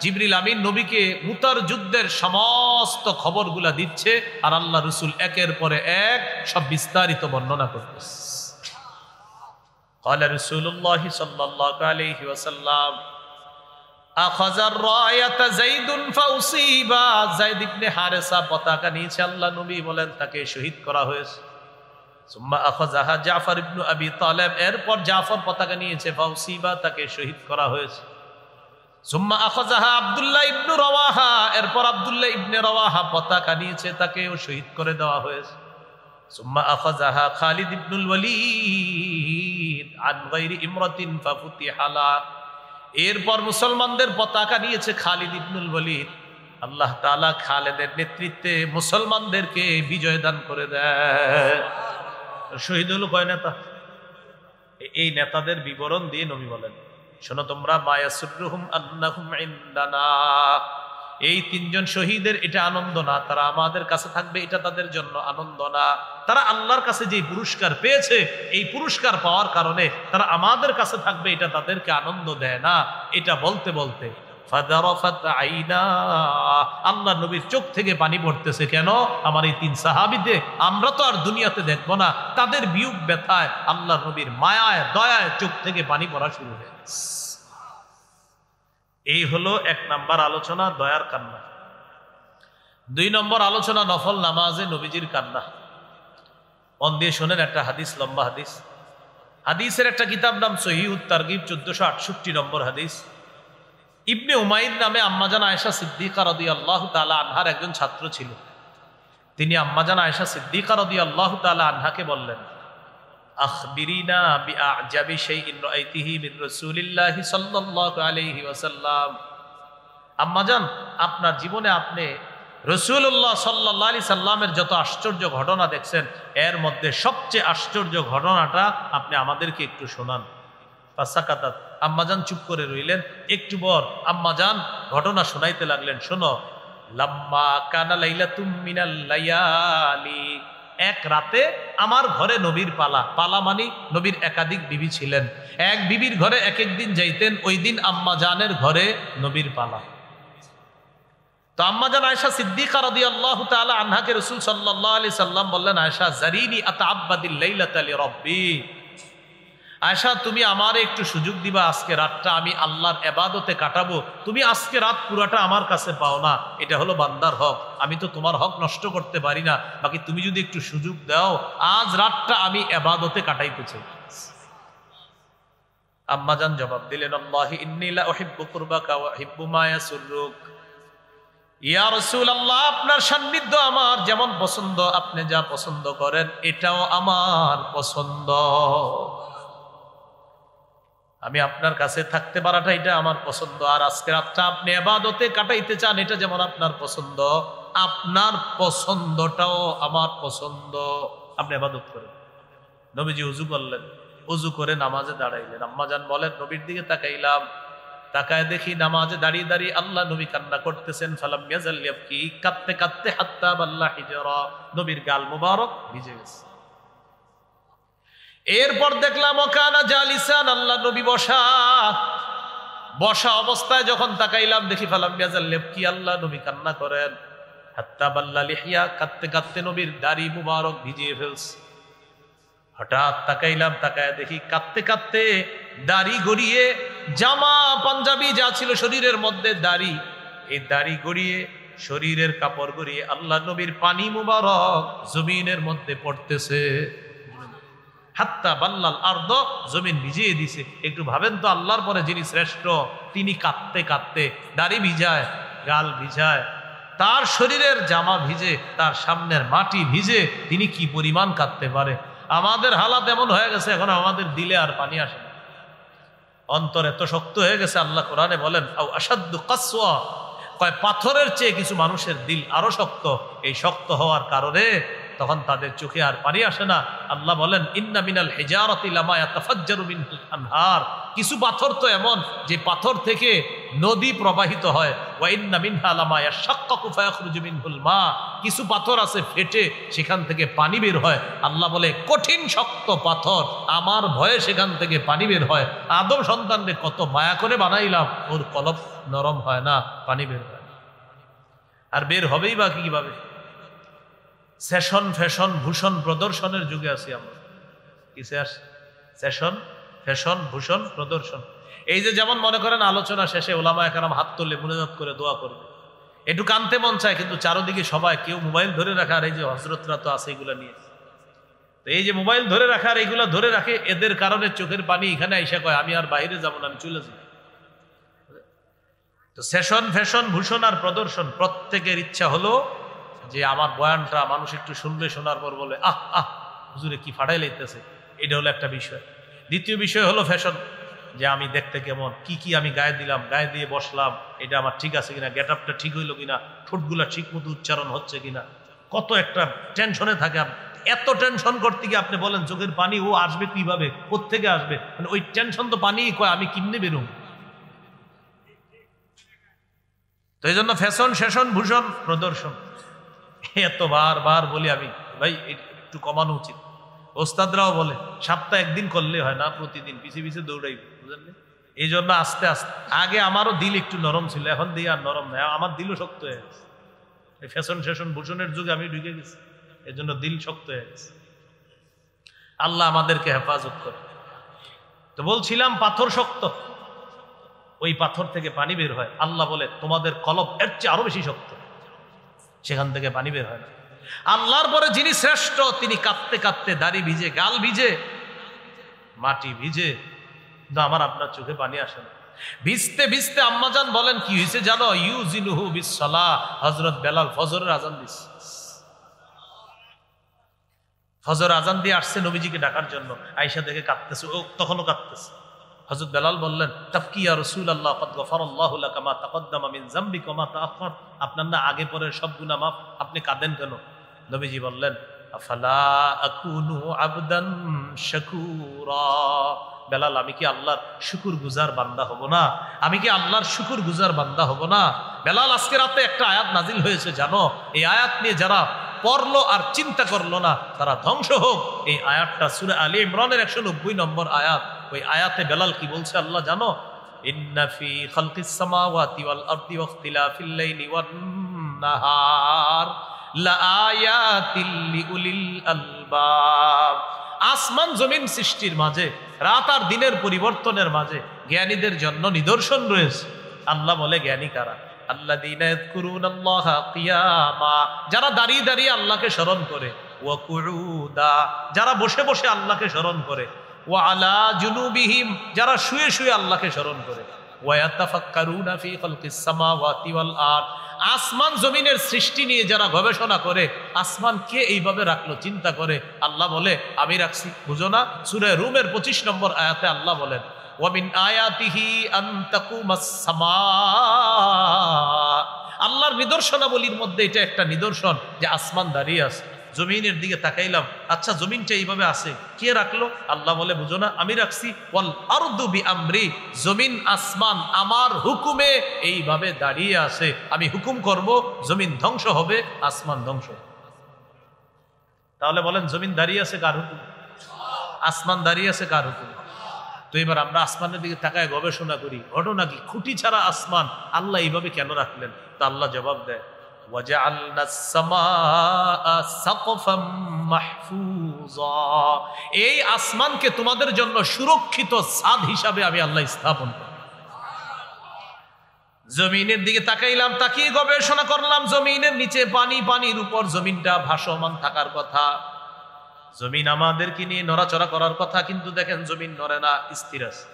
জিবরিল আমিন নবীকে মুতার যুদ্ধের সমস্ত খবরগুলা দিচ্ছে, আর আল্লাহ রসুল একের পরে এক সব বিস্তারিত বর্ণনা করতেছে। قال رسول الله صلى الله عليه وسلم اخذ الرايه زيد فاصيب زيد ইবনে হারেসা পতাকা নিয়েছে, আল্লাহ নবী বলেন তাকে শহীদ করা হয়েছে। সুম্মা আখাযাহা জাফর ইবনে আবি তালেব, এরপর জাফর পতাকা নিয়েছে, ফাউসিবা তাকে শহীদ করা হয়েছে। সুম্মা আখাযাহা আব্দুল্লাহ ইবনে রাওয়াহা, এরপর আব্দুল্লাহ ইবনে রাওয়াহা পতাকা নিয়েছে, তাকেও শহীদ করে দেওয়া হয়েছে। সুম্মা আখাযাহা খালিদ ইবনুল ওয়ালিদ আন গায়রি ইমরাতিন ফাফুতিহা লা, এরপর মুসলমানদের পতাকা নিয়েছে খালিদ ইবনুল ওয়ালিদ। আল্লাহ তাআলা খালিদের নেতৃত্বে মুসলমানদেরকে বিজয় দান করে দেয়। শহীদ হলো কয় নেতা? এই নেতাদের বিবরণ দিয়ে নবী বলেন, শোনো তোমরা, মায়াসুররুহুম আন্নাহুম ইনদানা, এই 3 জন শহীদের এটা আনন্দ না, তারা আমাদের কাছে থাকবে এটা তাদের জন্য আনন্দ না। তারা আল্লাহর কাছে যে পুরস্কার পেয়েছে, এই পুরস্কার পাওয়ার কারণে তারা আমাদের কাছে থাকবে, এটা তাদেরকে আনন্দ দেয় না। এটা বলতে বলতে ফাদারাফাত আইনা, আল্লাহ নবীর চোখ থেকে পানি পড়তেছে। কেন? আমার এই 3 সাহাবীতে আমরা তো আর দুনিয়াতে দেখবো না, তাদের বিয়োগ ব্যথায় আল্লাহ নবীর মায়ায় দয়ায় চোখ থেকে পানি পড়া শুরু হয়ে গেছে। এই হলো 1 নাম্বার আলোচনা, দয়ার কান্না। 2 নম্বর আলোচনা, নফল নামাজে নবীজির কান্না। মন দিয়ে শোনেন, একটা হাদিস, লম্বা হাদিস। হাদিসের একটা কিতাব নাম সহিহুত তারগিব, 1468 নম্বর হাদিস। ইবনে উমাইদ নামে আম্মাজান আয়েশা সিদ্দিকা রাদিয়াল্লাহু তাআলা আনহার একজন ছাত্র ছিল। তিনি আম্মাজান আয়েশা সিদ্দিকা রাদিয়াল্লাহু তাআলা আনহাকে বললেন, আখবিরিনা বিআজাবি শাইইন রাআইতিহি মিন রাসূলিল্লাহি সাল্লাল্লাহু আলাইহি ওয়াসাল্লাম। আম্মাজান, আপনার জীবনে আপনি রাসূলুল্লাহ সাল্লাল্লাহু আলাইহি সাল্লামের যত আশ্চর্য ঘটনা দেখছেন, এর মধ্যে সবচেয়ে আশ্চর্য ঘটনাটা আপনি আমাদেরকে একটু শোনান। ফাসাকাতাত, আম্মাজান চুপ করে রইলেন। একটু পর আম্মাজান ঘটনা শোনাইতে লাগলেন। শোনো, লাম্মা কানা লাইলাতুম মিনাল লায়ালি, এক রাতে আমার ঘরে নবীর পালা মানে নবীর একাধিক বিবি ছিলেন, এক বিবির ঘরে এক এক দিন যাইতেন, ওই দিন আম্মাজানের ঘরে নবীর পালা। তো আম্মাজান আয়েশা সিদ্দিকা রাদিয়াল্লাহু তাআলা আনহাকে রাসূল সাল্লাল্লাহু আলাইহি সাল্লাম বললেন, আয়েশা জারিনি আতাআব্বাদিল লাইলাতা লিরাব্বি, আয়েশা তুমি আমারে একটু সুযোগ দিবা, আজকে রাতটা আমি আল্লাহর ইবাদতে কাটাবো। তুমি আজকে রাত পুরাটা আমার কাছে পাও না, এটা হলো বান্দার হক, আমি তো তোমার হক নষ্ট করতে পারি না, বাকি তুমি যদি একটু সুযোগ দাও, আজ রাতটা আমি ইবাদতে কাটাইতে চাই। আম্মাজান জবাব দিলেন, আল্লাহি ইন্নী লা উহিব্বু কুরবাকা ওয়া উহিব্বু মা ইয়াসুররুক। ইয়া রাসূলুল্লাহ, আপনার সান্নিধ্য আমার যেমন পছন্দ, আপনি যা পছন্দ করেন এটাও আমার পছন্দ। আমি আপনার কাছে থাকতে পারাটা এটা আমার পছন্দ, আর আজকে রাতটা আপনি ইবাদতে কাটাইতে চান এটা যেমন আপনার পছন্দ, আপনার পছন্দটাও আমার পছন্দ, আপনি ইবাদত করেন। নবীজি ওযু করলেন, ওযু করে নামাজে দাঁড়াইলেন। আম্মাজান বলেন, নবীর দিকে তাকাইলাম, তাকায় দেখি নামাজে দাঁড়িয়ে দাঁড়িয়ে আল্লাহ নবী কান্না করতেছেন। ফালাম ইয়াজাল ইয়াবকি, কাঁদতে কাঁদতে হাত্তা বাল্লা হিজরা, নবীর গাল মুবারক ভিজে গেছে। এরপর দেখলাম ওকানা জালিসান, আল্লাহ নবী বসা অবস্থায় যখন তাকাইলাম দেখি ফালাম ইয়াজাল ইয়াবকি, আল্লাহ নবী কান্না করেন। হাত্তা বাল্লা লিহিয়া, কাঁদতে কাঁদতে নবীর দাড়ি মুবারক ভিজিয়ে ফেলছে। হঠাৎ তাকাইলাম, তাকায় দেখি কাঁদতে কাঁদতে দাড়ি গড়িয়ে, জামা পাঞ্জাবি যা ছিল শরীরের মধ্যে দাড়ি, এই দাড়ি গড়িয়ে শরীরের কাপড় গড়িয়ে আল্লাহ নবীর পানি মুবারক জমিনের মধ্যে পড়তেছে। হাত্তা বাল্লাল আরদ, জমিন ভিজিয়ে দিছে। একটু ভাবেন তো, আল্লাহর পরে যিনি শ্রেষ্ঠ, তিনি কাঁদতে কাঁদতে দাড়ি ভিজায়, গাল ভিজায়, তার শরীরের জামা ভিজে, তার সামনের মাটি ভিজে, তিনি কি পরিমাণ কাঁদতে পারে। আমাদের হালাত এমন হয়ে গেছে, এখন আমাদের দিলে আর পানি আসে না, অন্তর এত শক্ত হয়ে গেছে। আল্লাহ কোরআনে বলেন আও আসাদ্দু কাসওয়া, কয় পাথরের চেয়ে কিছু মানুষের দিল আরো শক্ত। এই শক্ত হওয়ার কারণে তখন তাদের চোখে আর পানি আসে না। আল্লাহ বলেন ইন্না মিনাল হিজারাতি লামা ইয়াতাফাজ্জারু মিনহুল আনহার, কিছু পাথর তো এমন যে পাথর থেকে নদী প্রবাহিত হয়। ওয়া ইন্না মিনহা লামা ইয়াশাক্কাকু ফায়াখরুজু মিনহুল মা, কিছু পাথর আছে ফেটে সেখান থেকে পানি বের হয়। আল্লাহ বলে কঠিন শক্ত পাথর, আমার ভয়ে সেখান থেকে পানি বের হয়। আদম সন্তানকে কত মায়া করে বানাইলাম, ওর কলব নরম হয় না, পানি বের হয় না। আর বের হবেই বা কিভাবে? সেশন ফ্যাশন ভূষণ প্রদর্শনের যুগে আছি আমরা। কিসে আস? সেশন ফ্যাশন ভূষণ প্রদর্শন। এই যে যেমন মনে করেন আলোচনা শেষে ওলামায়ে কেরাম হাত তুলে মুনাজাত করে দোয়া করবে, একটু কানতে মন চায়, কিন্তু চারদিকে সবাই কেউ মোবাইল ধরে রাখা, আর এই যে হজরতরা তো আছে এগুলা নিয়ে, তো এই যে মোবাইল ধরে রাখা আর এইগুলা ধরে রাখে, এদের কারণে চোখের পানি এখানে আইসা কয় আমি আর বাইরে যাবো না, আমি চলে যাই। তো সেশন ফ্যাশন ভূষণ আর প্রদর্শন, প্রত্যেকের ইচ্ছা হলো যে আমার বয়ানটা মানুষ একটু শুনবে, শোনার পর বলে আহ আহ হুজুরে কি ফাটাই লাইতেছে। এটা হলো একটা বিষয়। দ্বিতীয় বিষয় হলো ফ্যাশন, যে আমি দেখতে কেমন, কি কি আমি গায়ে দিলাম, গায়ে দিয়ে বসলাম, এটা আমার ঠিক আছে কিনা, গেট আপটা ঠিক হইলো কিনা, ঠোঁটগুলা ঠিক মতো উচ্চারণ হচ্ছে কিনা, কত একটা টেনশনে থাকে। এত টেনশন করতে গিয়ে আপনি বলেন চোখের পানি ও আসবে কিভাবে, কোত্থেকে আসবে, মানে ওই টেনশন তো পানি কয় আমি কিমনে বেরোম। তো এই জন্য ফ্যাশন সেশন ভূষণ প্রদর্শন এত বার বলি আমি, ভাই একটু কমানো উচিত। ওস্তাদরাও বলে সপ্তাহে একদিন করলে হয় না, প্রতিদিন পিছিয়ে পিছিয়ে দৌড়াই, বুঝলেন? এই জন্য আস্তে আস্তে, আগে আমারও দিল একটু নরম ছিল, এখন দিয়ে আর নরম নাই, আমার দিলও শক্ত হয়ে গেছে। এই ফ্যাশন সেশন ভূষণের যুগে আমি ঢুকে গেছি, এই জন্য দিল শক্ত হয়ে গেছে। আল্লাহ আমাদেরকে হেফাজত করে। তো বলছিলাম পাথর শক্ত, ওই পাথর থেকে পানি বের হয়। আল্লাহ বলে তোমাদের কলব এর চেয়ে আরো বেশি শক্ত, সেখান থেকে পানি বের হয় না। আল্লাহর পরে যিনি শ্রেষ্ঠ, তিনি কাঁদতে কাঁদতে দাড়ি ভিজে, গাল ভিজে, মাটি ভিজে, কিন্তু আমার আপনার চোখে পানি আসে না। ভিজতে ভিজতে আম্মাজান বলেন কি হয়েছে জানো? ইউজিনুহু বিসসালাহ, হযরত বেলাল ফজরের আজান দিচ্ছে, ফজর আজান দিয়ে আসছে নবীজিকে ডাকার জন্য। আয়েশা দেখে কাঁদতেছে, ও তখনও কাঁদতেছে। হযরত বেলাল বললেন তাবকি ইয়া রাসূলুল্লাহ, ক্বাদ গফারাল্লাহু লাকা মা তাকদ্দামা মিন যামবিকা ওয়া মা তাআখার, আপনার না আগে পরে সব গুনাহ মাফ, আপনি কাঁদেন কেন? নবীজি বললেন আফালা আকুনু আবদান শাকুরা, বেলাল আমি কি আল্লাহর শুকরগুজার বান্দা হব না? আমি কি আল্লাহর শুকরগুজার বান্দা হব না? বেলাল, আজকে রাতে একটা আয়াত নাজিল হয়েছে জানো, এই আয়াত নিয়ে যারা পড়লো আর চিন্তা করলো না তারা ধ্বংস হোক। এই আয়াতটা সূরা আলী ইমরানের 190 নম্বর আয়াত। ওই আয়াতে বেলাল কি বলছে আল্লাহ জানো? ইন্না ফি খালকিস সামাওয়াতি ওয়াল আরদি ওয়া ইখতিলাফিল লাইলি ওয়ান নাহার লাআয়াতিল লিউলিল আলবাব, আসমান জমিন সৃষ্টির মাঝে, রাত আর দিনের পরিবর্তনের মাঝে জ্ঞানীদের জন্য নিদর্শন রয়েছে। আল্লাহ বলে জ্ঞানী কারা? আল্লাযীনা ইয়াযকুরুনাল্লাহা কিয়ামা, যারা দাঁড়িয়ে দাঁড়িয়ে আল্লাহকে স্মরণ করে, ওয়া কুউদা, যারা বসে বসে আল্লাহকে স্মরণ করে, ওয়া আলা জুনুবিহিম, যারা শুয়ে শুয়ে আল্লাহকে স্মরণ করে, ওয়া ইয়াতাফাক্কারুনা ফি খালকিস সামাওয়াতি ওয়াল আরদ, আসমান জমিনের সৃষ্টি নিয়ে যারা গবেষণা করে, আসমান কে এইভাবে রাখলো চিন্তা করে। আল্লাহ বলে আমি রাখছি, বুঝো না? সূরা রুমের 25 নম্বর আয়াতে আল্লাহ বলেন ওয়া মিন আয়াতিহি আন তাকুমাস সামা, আল্লাহর নিদর্শনাবলীর মধ্যে এটা একটা নিদর্শন যে আসমান দাঁড়িয়ে আছে। জমিনের দিকে তাকাইলাম, আচ্ছা জমিনটা এইভাবে আছে, কে রাখলো? আল্লাহ বলে বুঝো না, আমি রাখছি। ওয়াল আরদু বিআমরি, জমিন আসমান আমার হুকুমে এইভাবে দাঁড়িয়ে আছে। আমি হুকুম করব, জমিন ধ্বংস হবে, আসমান ধ্বংস। তাহলে বলেন জমিন দাঁড়িয়ে আছে কার হুকুম? আসমান দাঁড়িয়ে আছে কার হুকুম? তো এবার আমরা আসমানের দিকে তাকায় গবেষণা করি, ঘটনা কি? খুঁটি ছাড়া আসমান আল্লাহ এইভাবে কেন রাখলেন? তা আল্লাহ জবাব দেয় ওয়াজআলনাস সামাআ সাকফাম মাহফুজা, এই আসমানকে তোমাদের জন্য সুরক্ষিত ছাদ হিসাবে আমি আল্লাহ স্থাপন করি। জমিনের দিকে তাকাইলাম, তাকিয়ে গবেষণা করলাম, জমিনের নিচে পানি, পানির উপর জমিনটা ভাসমান থাকার কথা। জমিন আমাদেরকে নিয়ে নড়াচড়া করার কথা, কিন্তু দেখেন জমিন নড়ে না, স্থির আছে।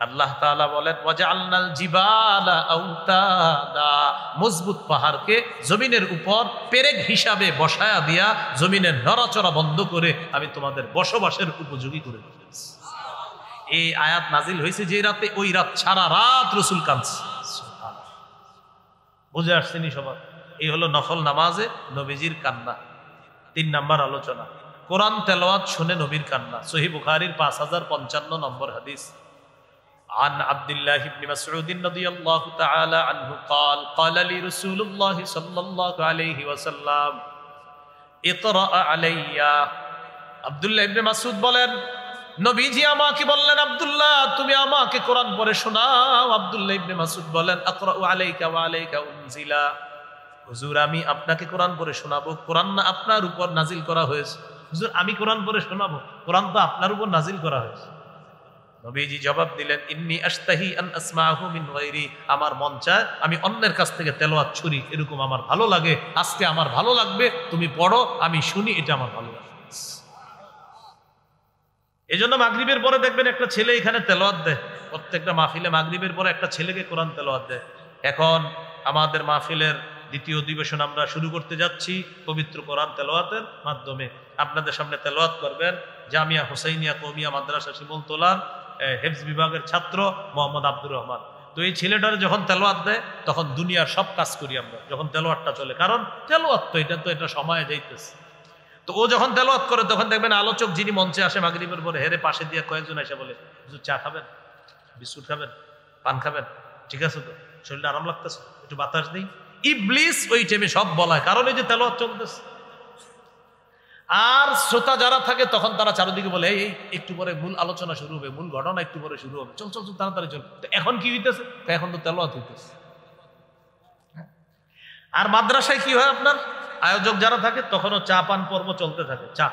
আল্লাহ তাআলা বলেন ওয়াজআলনাল জিবালা আওতাদা, মজবুত পাহাড়কে জমিনের উপর পেরেক হিসাবে বসায়া দিয়া জমিনের নড়াচড়া বন্ধ করে আমি তোমাদের বসবাসের উপযোগী করে দিয়েছি। এই আয়াত নাজিল হয়েছে যে রাতে, ওই রাত সারা রাত রাসূল কাঁদছে। বুঝে আসছেনি সবার? এই হলো নফল নামাজে নবীজির কান্না। 3 নাম্বার আলোচনা, কোরআন তেলাওয়াত শুনে নবীর কান্না। সহিহ বুখারীর 5055 নম্বর হাদিস। عن عبد الله بن مسعود رضي الله تعالى عنه قال قال لي رسول الله صلى الله عليه وسلم اقرأ علي। আব্দুল্লাহ ইবনে মাসউদ বলেন, নবীজি আমাকে বললেন, আব্দুল্লাহ তুমি আমাকে কোরআন পড়ে শোনাও। আব্দুল্লাহ ইবনে মাসউদ বলেন, আকরাউ আলাইকা ওয়া আলাইকা উনজিলা, হুজুর আমি আপনাকে কোরআন পড়ে শোনাবো, কোরআন না আপনার উপর নাজিল করা হয়েছে। হুজুর আমি কোরআন পড়ে শোনাবো, কোরআন তো আপনার উপর নাজিল করা হয়েছে। নবীজি জবাব দিলেন, ইন্নী আশতাহি আন আসমাহু মিন গায়রি, আমার মন চায় আমি অন্যের কাছ থেকে তেলাওয়াত শুনি, এরকম আমার ভালো লাগে। আজকে আমার ভালো লাগবে, তুমি পড়ো, আমি শুনি, এটা আমার ভালো লাগে। এই জন্য মাগরিবের পরে দেখবেন একটা ছেলে এখানে তেলাওয়াত দেয়, প্রত্যেকটা মাহফিলে মাগরিবের পরে একটা ছেলেকে কোরআন তেলাওয়াত দেয়। এখন আমাদের মাহফিলের দ্বিতীয় অধিবেশন আমরা শুরু করতে যাচ্ছি পবিত্র কোরআন তেলাওয়াতের মাধ্যমে। আপনাদের সামনে তেলাওয়াত করবেন জামিয়া হুসাইনিয়া কওমিয়া মাদ্রাসা শিমুলতলার হেফজ বিভাগের ছাত্র মোহাম্মদ আব্দুর রহমান। তো এই ছেলেটার যখন তেলাওয়াত দেয় তখন দুনিয়ার সব কাজ করি আমরা, যখন তেলাওয়াতটা চলে, কারণ তেলাওয়াত তো এটা সময়ে যাইতেছে। তো ও যখন তেলাওয়াত করে তখন দেখবেন আলোচক যিনি মঞ্চে আসে মাগরিবের পরে, হেরে পাশে দিয়ে কয়েকজন এসে বলে, হুজুর চা খাবেন, বিস্কুট খাবেন, পান খাবেন, ঠিক আছে তো, শরীরটা আরাম লাগতেছে, একটু বাতাস দিই। ইবলিস ওই টাইমে সব বলায়, কারণ এই যে তেলাওয়াত চলতেছে। আর শ্রোতা যারা থাকে তখন তারা চারিদিকে বলে, এই একটু পরে মূল আলোচনা শুরু হবে, মূল ঘটনা একটু পরে শুরু হবে, চল চল চল তাড়াতাড়ি চল। তো এখন কি হইতেছে? এখন তো তেলাওয়াত হইতেছে। আর মাদ্রাসায় কি হয়, আপনার আয়োজক যারা থাকে তখনও চা পান পর্ব চলতে থাকে, চা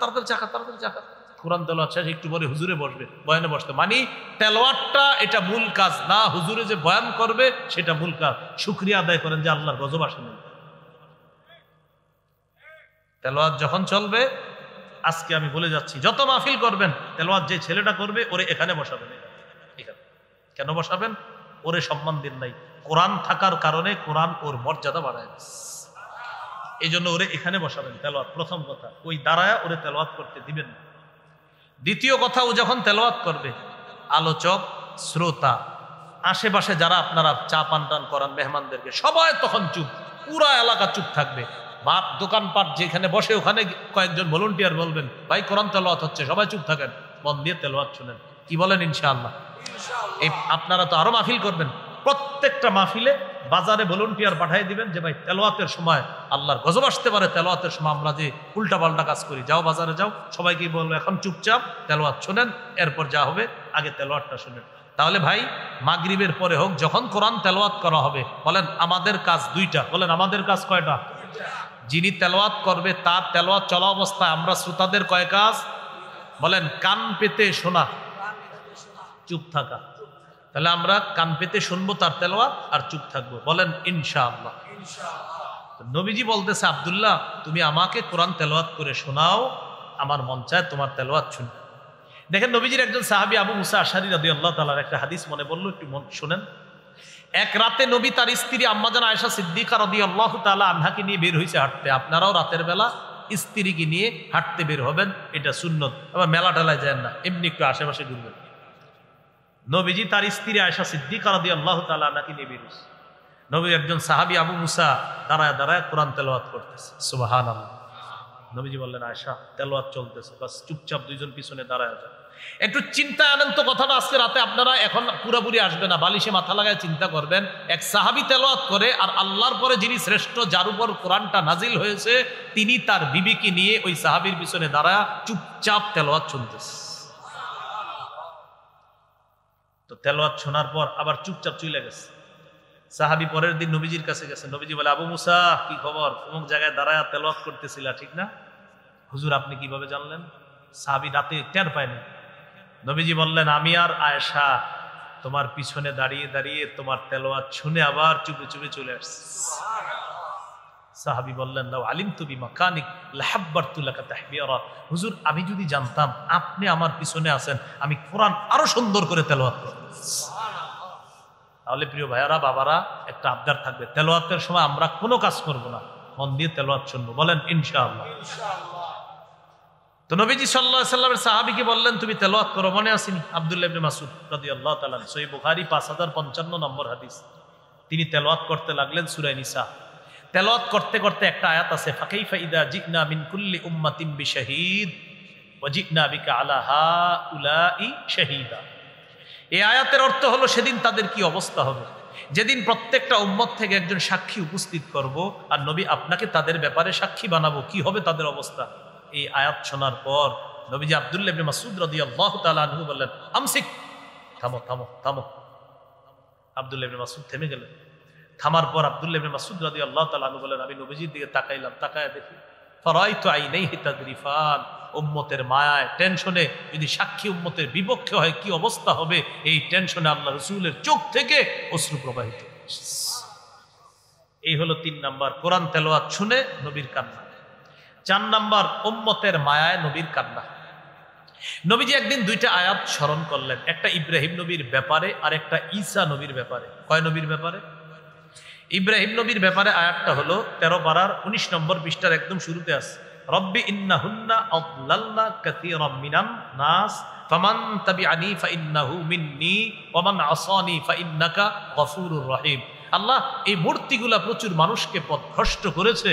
তাড়াতাড়ি চা খা, তাড়াতাড়ি চা খা, কোরআন তেলাওয়াত শেষ, একটু পরে হুজুরে বসবে, বয়ানে বসতে। মানে তেলাওয়াতটা এটা মূল কাজ না, হুজুরে যে বয়ান করবে সেটা মূল কাজ। শুকরিয়া আদায় করেন যে আল্লাহর গজব আসেনি। তেলাওয়াত যখন চলবে, আজকে আমি বলে যাচ্ছি, যত মাহফিল করবেন তেলাওয়াত যে ছেলেটা করবে ওরে এখানে বসাবেন। এখানে কেন বসাবেন? ওরে সম্মান দিন নাই, কোরআন থাকার কারণে কোরআন ওর মর্যাদা বাড়ায়, এই জন্য ওরে এখানে বসাবেন। তেলাওয়াত প্রথম কথা, ওই দাঁড়ায় ওরে তেলাওয়াত করতে দিবেন না। দ্বিতীয় কথা, ও যখন তেলাওয়াত করবে, আলোচক, শ্রোতা, আশেপাশে যারা আপনারা চা পান টান করান মেহমানদেরকে, সবাই তখন চুপ, পুরা এলাকা চুপ থাকবে। ভাত দোকানপাট যেখানে বসে ওখানে কয়েকজন ভলান্টিয়ার বলবেন, ভাই কোরআন তেলাওয়াত হচ্ছে, সবাই চুপ থাকেন, মন দিয়ে তেলাওয়াত শুনেন। কি বলেন? ইনশাআল্লাহ। এই আপনারা তো আরো মাহফিল করবেন, প্রত্যেকটা মাহফিলে বাজারে ভলান্টিয়ার পাঠিয়ে দিবেন যে ভাই তেলাওয়াতের সময় আল্লাহর গজব আসতে পারে, তেলাওয়াতের সময় আমরা যে উল্টা পাল্টা কাজ করি, যাও বাজারে যাও, সবাইকে বলবো এখন চুপচাপ তেলাওয়াত শুনেন, এরপর যা হবে আগে তেলাওয়াতটা শুনেন। তাহলে ভাই মাগরিবের পরে হোক, যখন কোরআন তেলাওয়াত করা হবে, বলেন আমাদের কাজ দুইটা, বলেন আমাদের কাজ কয়টা? যিনি তেলাওয়াত করবে তার তেলাওয়াত চলা অবস্থায় আমরা শ্রোতাদের কয় কাজ? বলেন কান পেতে শোনা, চুপ থাকা। তাহলে আমরা কান পেতে শুনবো তার তেলাওয়াত আর চুপ থাকবো, বলেন ইনশাআল্লাহ। নবীজি বলতেছে, আব্দুল্লাহ তুমি আমাকে কোরআন তেলাওয়াত করে শোনাও, আমার মন চায় তোমার তেলাওয়াত শুনতে। দেখেন নবীজির একজন সাহাবী আবু মুসা আশআরী রাদিয়াল্লাহু তাআলার একটা হাদিস মনে পড়লো, একটু শুনেন। এক রাতে নবী তার স্ত্রী আম্মাজান আয়েশা সিদ্দিকা রাদিয়াল্লাহু তাআলা আনহাকে নিয়ে বের হয়েছে হাঁটতে। আপনারাও রাতের বেলা স্ত্রীকে নিয়ে হাঁটতে বের হবেন, এটা সুন্নত। আবার মেলা টেলায় যায় না, এমনি একটু আশেপাশে ঘুরবেন। নবীজি তার স্ত্রী আয়েশা সিদ্দিকা রাদিয়াল্লাহু তাআলা আনহাকে নিয়ে বের হয়েছে। নবী একজন সাহাবী আবু মুসা দাঁড়ায় দাঁড়ায় কোরআন তেলাওয়াত করতেছে, সুবহানাল্লাহ। নবীজি বললেন, আয়েশা তেলাওয়াত চলতেছে, বাস চুপচাপ দুইজন পিছনে দাঁড়ায় যান। একটু চিন্তা আনেন তো কথাটা, আজকে রাতে আপনারা এখন পুরোপুরি আসবে না, বালিশে মাথা লাগায় চিন্তা করবেন। এক সাহাবী তেলাওয়াত করে, আর আল্লাহর পরে যিনি শ্রেষ্ঠ, যার উপর কোরআনটা নাজিল হয়েছে, তিনি তার বিবিকে নিয়ে ওই সাহাবীর পিছনে দাঁড়ায় চুপচাপ তেলাওয়াত শুনতেছে। তো তেলাওয়াত শোনার পর আবার চুপচাপ চলে গেছে। সাহাবী পরের দিন নবীজির কাছে গেছে। নবীজি বলে, আবু মুসা কি খবর? অমুক জায়গায় দাঁড়ায় তেলাওয়াত করতেছিলা, ঠিক না? হুজুর আপনি কিভাবে জানলেন? সাহাবী রাতে টের পায়নি। নবীজি বললেন, আমি আর আয়েশা তোমার পিছনে দাঁড়িয়ে দাঁড়িয়ে তোমার তেলাওয়াত শুনে আবার চুপে চুপে চলে আসছি। সাহাবী বললেন, লাউ আলিমতু বিমাকানিক লাহাব্বারতু লাকা তাহবিরা। হুজুর, আমি যদি জানতাম আপনি আমার পিছনে আছেন, আমি কোরআন আরো সুন্দর করে তেলাওয়াত করতাম। তাহলে প্রিয় ভাইয়ারা, বাবারা, একটা আবদার থাকবে, তেলাওয়াতের সময় আমরা কোনো কাজ করব না, মন দিয়ে তেলাওয়াত শুনবো। বলেন ইনশাআল্লাহ। তো নবীজি সাল্লাল্লাহু আলাইহি সাল্লামের সাহাবীকে বললেন, তুমি তেলাওয়াত করো। মনে আসেনি? আব্দুল্লাহ ইবনে মাসউদ রাদিয়াল্লাহু তাআলা, সহিহ বুখারী 5055 নম্বর হাদিস। তিনি তেলাওয়াত করতে লাগলেন সূরা নিসা। তেলাওয়াত করতে করতে একটা আয়াত আছে, ফাকাইফা ইযা জিনা মিন কুল্লি উম্মাতিন বিশাহীদ ওয়া জিনা বিকা আলা হাউলাই শাহীদা। এই আয়াতের অর্থ হলো, সেদিন তাদের কি অবস্থা হবে, যেদিন প্রত্যেকটা উম্মত থেকে একজন সাক্ষী উপস্থিত করব, আর নবী আপনাকে তাদের ব্যাপারে সাক্ষী বানাবো, কি হবে তাদের অবস্থা। এই আয়াত শোনার পর নবীজি আব্দুল্লাহ ইবনে মাসউদ রাদিয়াল্লাহু তাআলা আনহু বললেন, আমসিক, থামো থামো থামো। আব্দুল্লাহ ইবনে মাসউদ থেমে গেলেন। থামার পর আব্দুল্লাহ ইবনে মাসউদ রাদিয়াল্লাহু তাআলা আনহু বলেন, আমি নবীজির দিকে তাকাইলাম, তাকায় দেখি ফারাইতু আইনাইহি তাদরিফান। উম্মতের মায়ায়, টেনশনে যদি সাক্ষী উম্মতের বিপক্ষে হয় কি অবস্থা হবে, এই টেনশনে আল্লাহ রাসূলের চোখ থেকে অশ্রু প্রবাহিত। এই হলো 3 নাম্বার, কোরআন তেলাওয়াত শুনে নবীর কান্না। 4 নাম্বার, উম্মতের মায়ায় নবীর কান্না। নবীজি একদিন 2টা আয়াত স্মরণ করলেন, একটা ইব্রাহিম নবীর ব্যাপারে আর একটা ঈসা নবীর ব্যাপারে। কয় নবীর ব্যাপারে? ইব্রাহিম নবীর ব্যাপারে আয়াতটা হলো 13 পারার 19 নম্বর পৃষ্ঠার একদম শুরুতে আছে, রব্বি ইন্নাহুন্না আদলাল্না কাসীরাম মিনান নাস ফামান তাবিআনি ফাইন্নাহু মিন্নী ওয়া মান আসানি ফাইন্নাকা গফুরুর রহিম। আল্লাহ, এই মূর্তিগুলা প্রচুর মানুষকে পথভ্রষ্ট করেছে,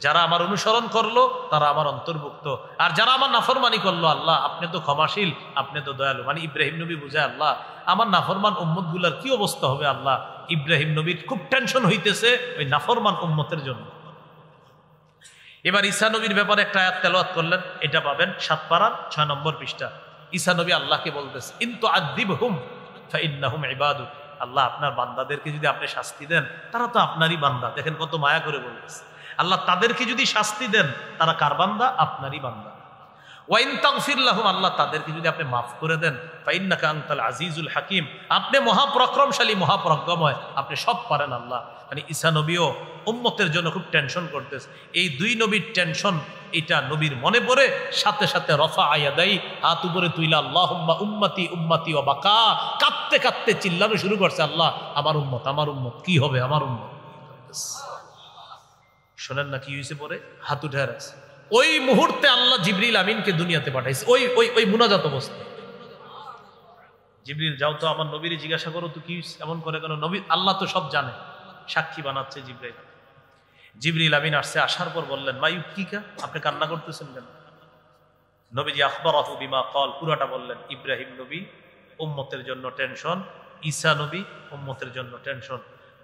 যারা আমার অনুসরণ করলো তারা আমার অন্তর্ভুক্ত, আর যারা আমার নাফরমানি করলো, আল্লাহ আপনি তো ক্ষমাশীল, আপনি তো দয়ালু। মানে ইব্রাহিম নবী বুঝায়, আল্লাহ আমার নাফরমান উম্মত গুলার কি অবস্থা হবে। আল্লাহ, ইব্রাহিম নবীর খুব টেনশন হইতেছে ওই নাফরমান উম্মতের জন্য। এবার ঈসা নবীর ব্যাপারে একটা আয়াত তেলাওয়াত করলেন, এটা পাবেন 7 পারার 6 নম্বর পৃষ্ঠা। ঈসা নবী আল্লাহকে বলতেছে, ইন তুআযিবহুম ফাইন্নাহুম ইবাদুক। আল্লাহ, আপনার বান্দাদেরকে যদি আপনি শাস্তি দেন, তারা তো আপনারই বান্দা। দেখেন কত মায়া করে বলতেছে, আল্লাহ তাদেরকে যদি শাস্তি দেন, তারা কার বান্দা? আপনারই বান্দা। ওয়া ইন তাগফির লাহুম, আল্লাহ তাদেরকে যদি আপনি মাফ করে দেন, ফাইন্নাকা আনতাল আজিজুল হাকিম, আপনি মহাপরাক্রমশালী, মহাপরাক্রমময়, আপনি সব পারেন। আল্লাহ, মানে ঈসা নবীও উম্মতের জন্য খুব টেনশন করতেছে। এই 2 নবীর টেনশন, এটা নবীর মনে পড়ে, সাথে সাথে রফা আয়াদাই, হাত উপরে তুইলা আল্লাহুম্মা উম্মতি উম্মতি ওয়া বাকা, কাঁদতে কাঁদতে চিল্লানো শুরু করছে, আল্লাহ আমার উম্মত, আমার উম্মত, কি হবে আমার উম্মত। শোনেন না কি হয়েছে পরে? হাত উঠে আছে। ওই মুহূর্তে আল্লাহ জিবরিল আমিনকে দুনিয়াতে পাঠাইছে, ওই ওই ওই মুনাজাত অবস্থা। জিবরিল, যাও তো আমার নবীর জিজ্ঞাসা করো তো কি এমন করে কেন। নবী, আল্লাহ তো সব জানে, সাক্ষী বানাচ্ছে জিবরিল। জিবরিল আমিন আসছে, আসার পর বললেন, মা ইউবকিকা, আপনি কান্না করতেছেন কেন? নবীজি আখবারাহু বিমা ক্বাল, পুরাটা বললেন। ইব্রাহিম নবী উম্মতের জন্য টেনশন, ঈসা নবী উম্মতের জন্য টেনশন।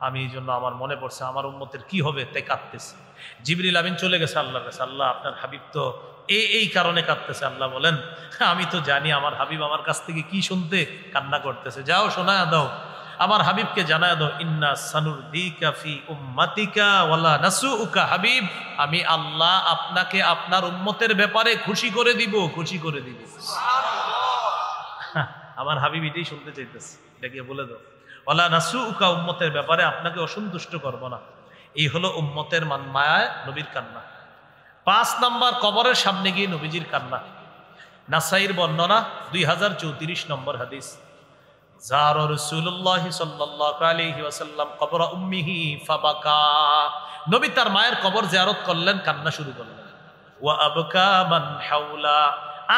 আমি এই জন্য আমার মনে পড়ছে আমার উম্মতের কি হবে, তাই কাঁদতেছে। জিবরিল আমিন চলে গেছে আল্লাহর কাছে, আল্লাহ আপনার হাবিব তো এই কারণে কাঁদতেছে। আল্লাহ বলেন, আমি তো জানি আমার হাবিব আমার কাছ থেকে কি শুনতে কান্না করতেছে। যাও শোনায়া দাও, আমার হাবিবকে জানায়া দাও, ইন্না সানুরদিকা ফি উম্মাতিকা ওয়ালা নাসুউকা। হাবিব, আমি আল্লাহ আপনাকে আপনার উম্মতের ব্যাপারে খুশি করে দিব, খুশি করে দিব। আমার হাবিব এটাই শুনতে চাইতেছে, এটা গিয়ে বলে দাও, ওয়ালা নাসুউকা, উম্মতের ব্যাপারে আপনাকে অসন্তুষ্ট করব না। এই হলো উম্মতের মায়ায় নবীর কান্না। 5 নাম্বার, কবরের সামনে গিয়ে নবীজির কান্না। নাসাইর বর্ণনা 2034 নম্বর হাদিস, যারা রাসূলুল্লাহ সাল্লাল্লাহু আলাইহি ওয়াসাল্লাম কবর উম্মিহি ফাবাকা। নবী তার মায়ের কবর জিয়ারত করলেন, কান্না শুরু করলেন। ওয়া আবকা মান হাওলা,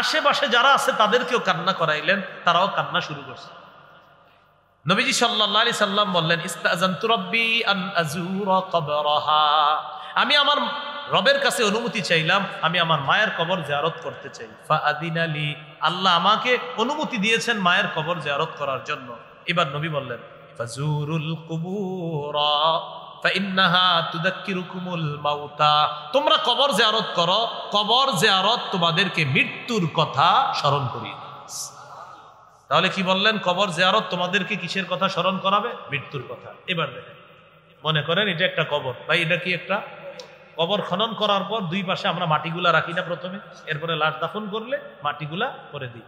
আশেপাশে যারা আছে তাদেরকেও কান্না করাইলেন, তারাও কান্না শুরু করছে। নবীজি সাল্লাল্লাহু আলাইহি সাল্লাম বললেন, ইস্তাযানতু রাব্বি আন আযুরা কবরাহা, আমি আমার রবের কাছে অনুমতি চাইলাম, আমি আমার মায়ের কবর জিয়ারত করতে চাই। ফাআদিনা লি, আল্লাহ আমাকে অনুমতি দিয়েছেন মায়ের কবর জিয়ারত করার জন্য। এবার নবী বললেন, ফাজুরুল কুবুরা ফাইন্নাহা তুযাক্কিরুকুমুল মাউতা, তোমরা কবর জিয়ারত করো, কবর জিয়ারত তোমাদেরকে মৃত্যুর কথা স্মরণ করিয়ে দেয়। তাহলে কি বললেন? কবর জিয়ারত তোমাদেরকে কিসের কথা স্মরণ করাবে? মৃত্যুর কথা। এবার দেখেন, মনে করেন এটা একটা কবর, ভাই এটা কি একটা কবর? খনন করার পর 2 পাশে আমরা মাটিগুলা রাখি না প্রথমে, এরপরে লাশ দাফন করলে মাটিগুলা করে দিই।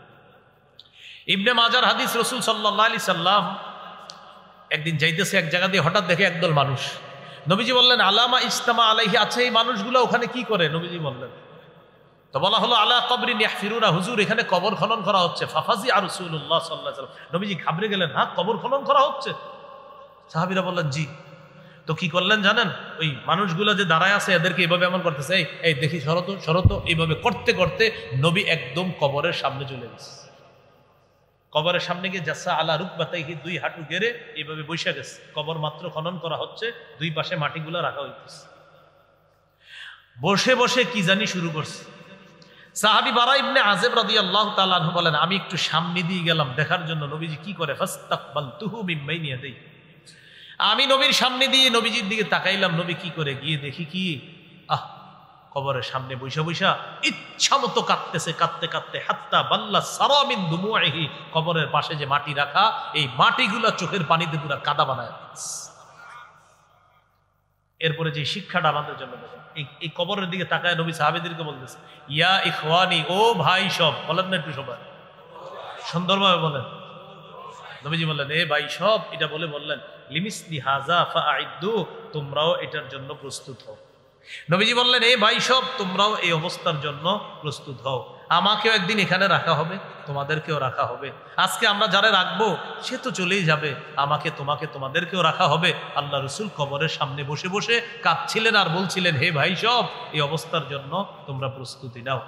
ইবনে মাজার হাদিস, রাসূল সাল্লাল্লাহু আলাইহি সাল্লাম একদিন যাইতেছে এক জায়গা দিয়ে, হঠাৎ দেখে একদল মানুষ নবীজি বললেন আলামা ইজতামা আলাইহি, আচ্ছা এই মানুষগুলো ওখানে কি করে? নবীজি বললেন, তো বলা হলো আলা কবরিন ইয়াহফিরুনা, হুজুর এখানে কবর খনন করা হচ্ছে। ফাফাজি আর রাসূলুল্লাহ সাল্লাল্লাহু আলাইহি ওয়াসাল্লাম, নবীজি ঘাবড়ে গেলেন, হ্যাঁ কবর খনন করা হচ্ছে? সাহাবীরা বললেন জি। তো কি করলেন জানেন? ওই মানুষগুলো যে দাঁড়ায় আছে এদেরকে এইভাবে এমন করতেছে, এই এই দেখি শরত শরত, এইভাবে করতে করতে নবী একদম কবরের সামনে চলে গেছে। কবরের সামনে গিয়ে জাসা আলা রুকবাতাইহি, দুই হাঁটু গেড়ে এইভাবে বসে গেছে। কবর মাত্র খনন করা হচ্ছে, দুই পাশে মাটিগুলো রাখা হইতেছে। বসে বসে কি জানি শুরু করছে। সাহাবী বারা ইবনে আযিব রাদিয়াল্লাহু তাআলা আনহু বলেন, আমি একটু সামনে দিয়ে গেলাম দেখার জন্য নবীজি কি করে। ফাস্তাকবালতুহু মিন বাইনি ইয়াদাইহি, আমি নবীর সামনে দিয়ে নবীজির দিকে তাকাইলাম, নবী কি করে। গিয়ে দেখি কি, কবরের সামনে বৈশা বৈশা ইচ্ছা মতো কাঁদতেছে, কাঁদতে কাঁদতে হাত্তা বাল্লা সারা মিন দুমুইহি, কবরের পাশে যে মাটি রাখা, এই মাটিগুলা চোখের পানিতে পুরা কাদা বানায়। এরপরে যে শিক্ষাটা আমাদের জন্য দেবেন, এই কবরের দিকে তাকায় নবী সাহাবীদেরকে বলতেছে, ইয়া ইখওয়ানি, ও ভাই সব, বলেন না একটু সবাই সুন্দরভাবে বলেন। নবীজি বললেন, এ ভাই সব, এটা বলে বললেন লিমিসলি হাযা ফাআইদ্দু, তোমরাও এটার জন্য প্রস্তুত হও। নবীজি বললেন, এ ভাই সব, তোমরাও এই অবস্থার জন্য প্রস্তুত হও। আমাকেও একদিন এখানে রাখা হবে, তোমাদেরকেও রাখা হবে। আজকে আমরা যারা রাখবো সে তো চলেই যাবে, আমাকে তোমাকে তোমাদেরকেও রাখা হবে। আল্লাহ রসুল কবরের সামনে বসে বসে কাঁদছিলেন আর বলছিলেন, হে ভাই সব, এই অবস্থার জন্য তোমরা প্রস্তুতি নাও।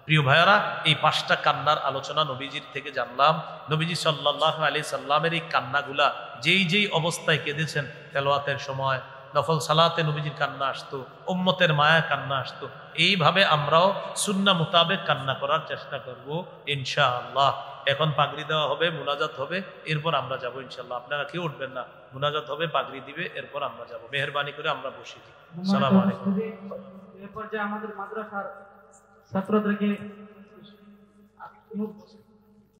প্রিয় ভাইয়ারা, এই 5টা কান্নার আলোচনা নবীজির থেকে জানলাম। নবীজি সাল্লাল্লাহু আলাইহি সাল্লামের এই কান্নাগুলা যেই যেই অবস্থায় কেঁদেছেন, তেলাওয়াতের সময়, নফল সালাতে নবীজির কান্না আসতো, উম্মতের মায়া কান্না আসতো। এইভাবে আমরাও সুন্নাহ মোতাবেক কান্না করার চেষ্টা করব ইনশাআল্লাহ। এখন পাগড়ি দেওয়া হবে, মুনাজাত হবে, এরপর আমরা যাব ইনশাআল্লাহ। আপনারা কেউ উঠবেন না, মুনাজাত হবে, পাগড়ি দিবে, এরপর আমরা যাব। মেহেরবানি করে আমরা বসে দিই। আসসালামু আলাইকুম। এরপর যে আমাদের মাদ্রাসার ছাত্রদেরকে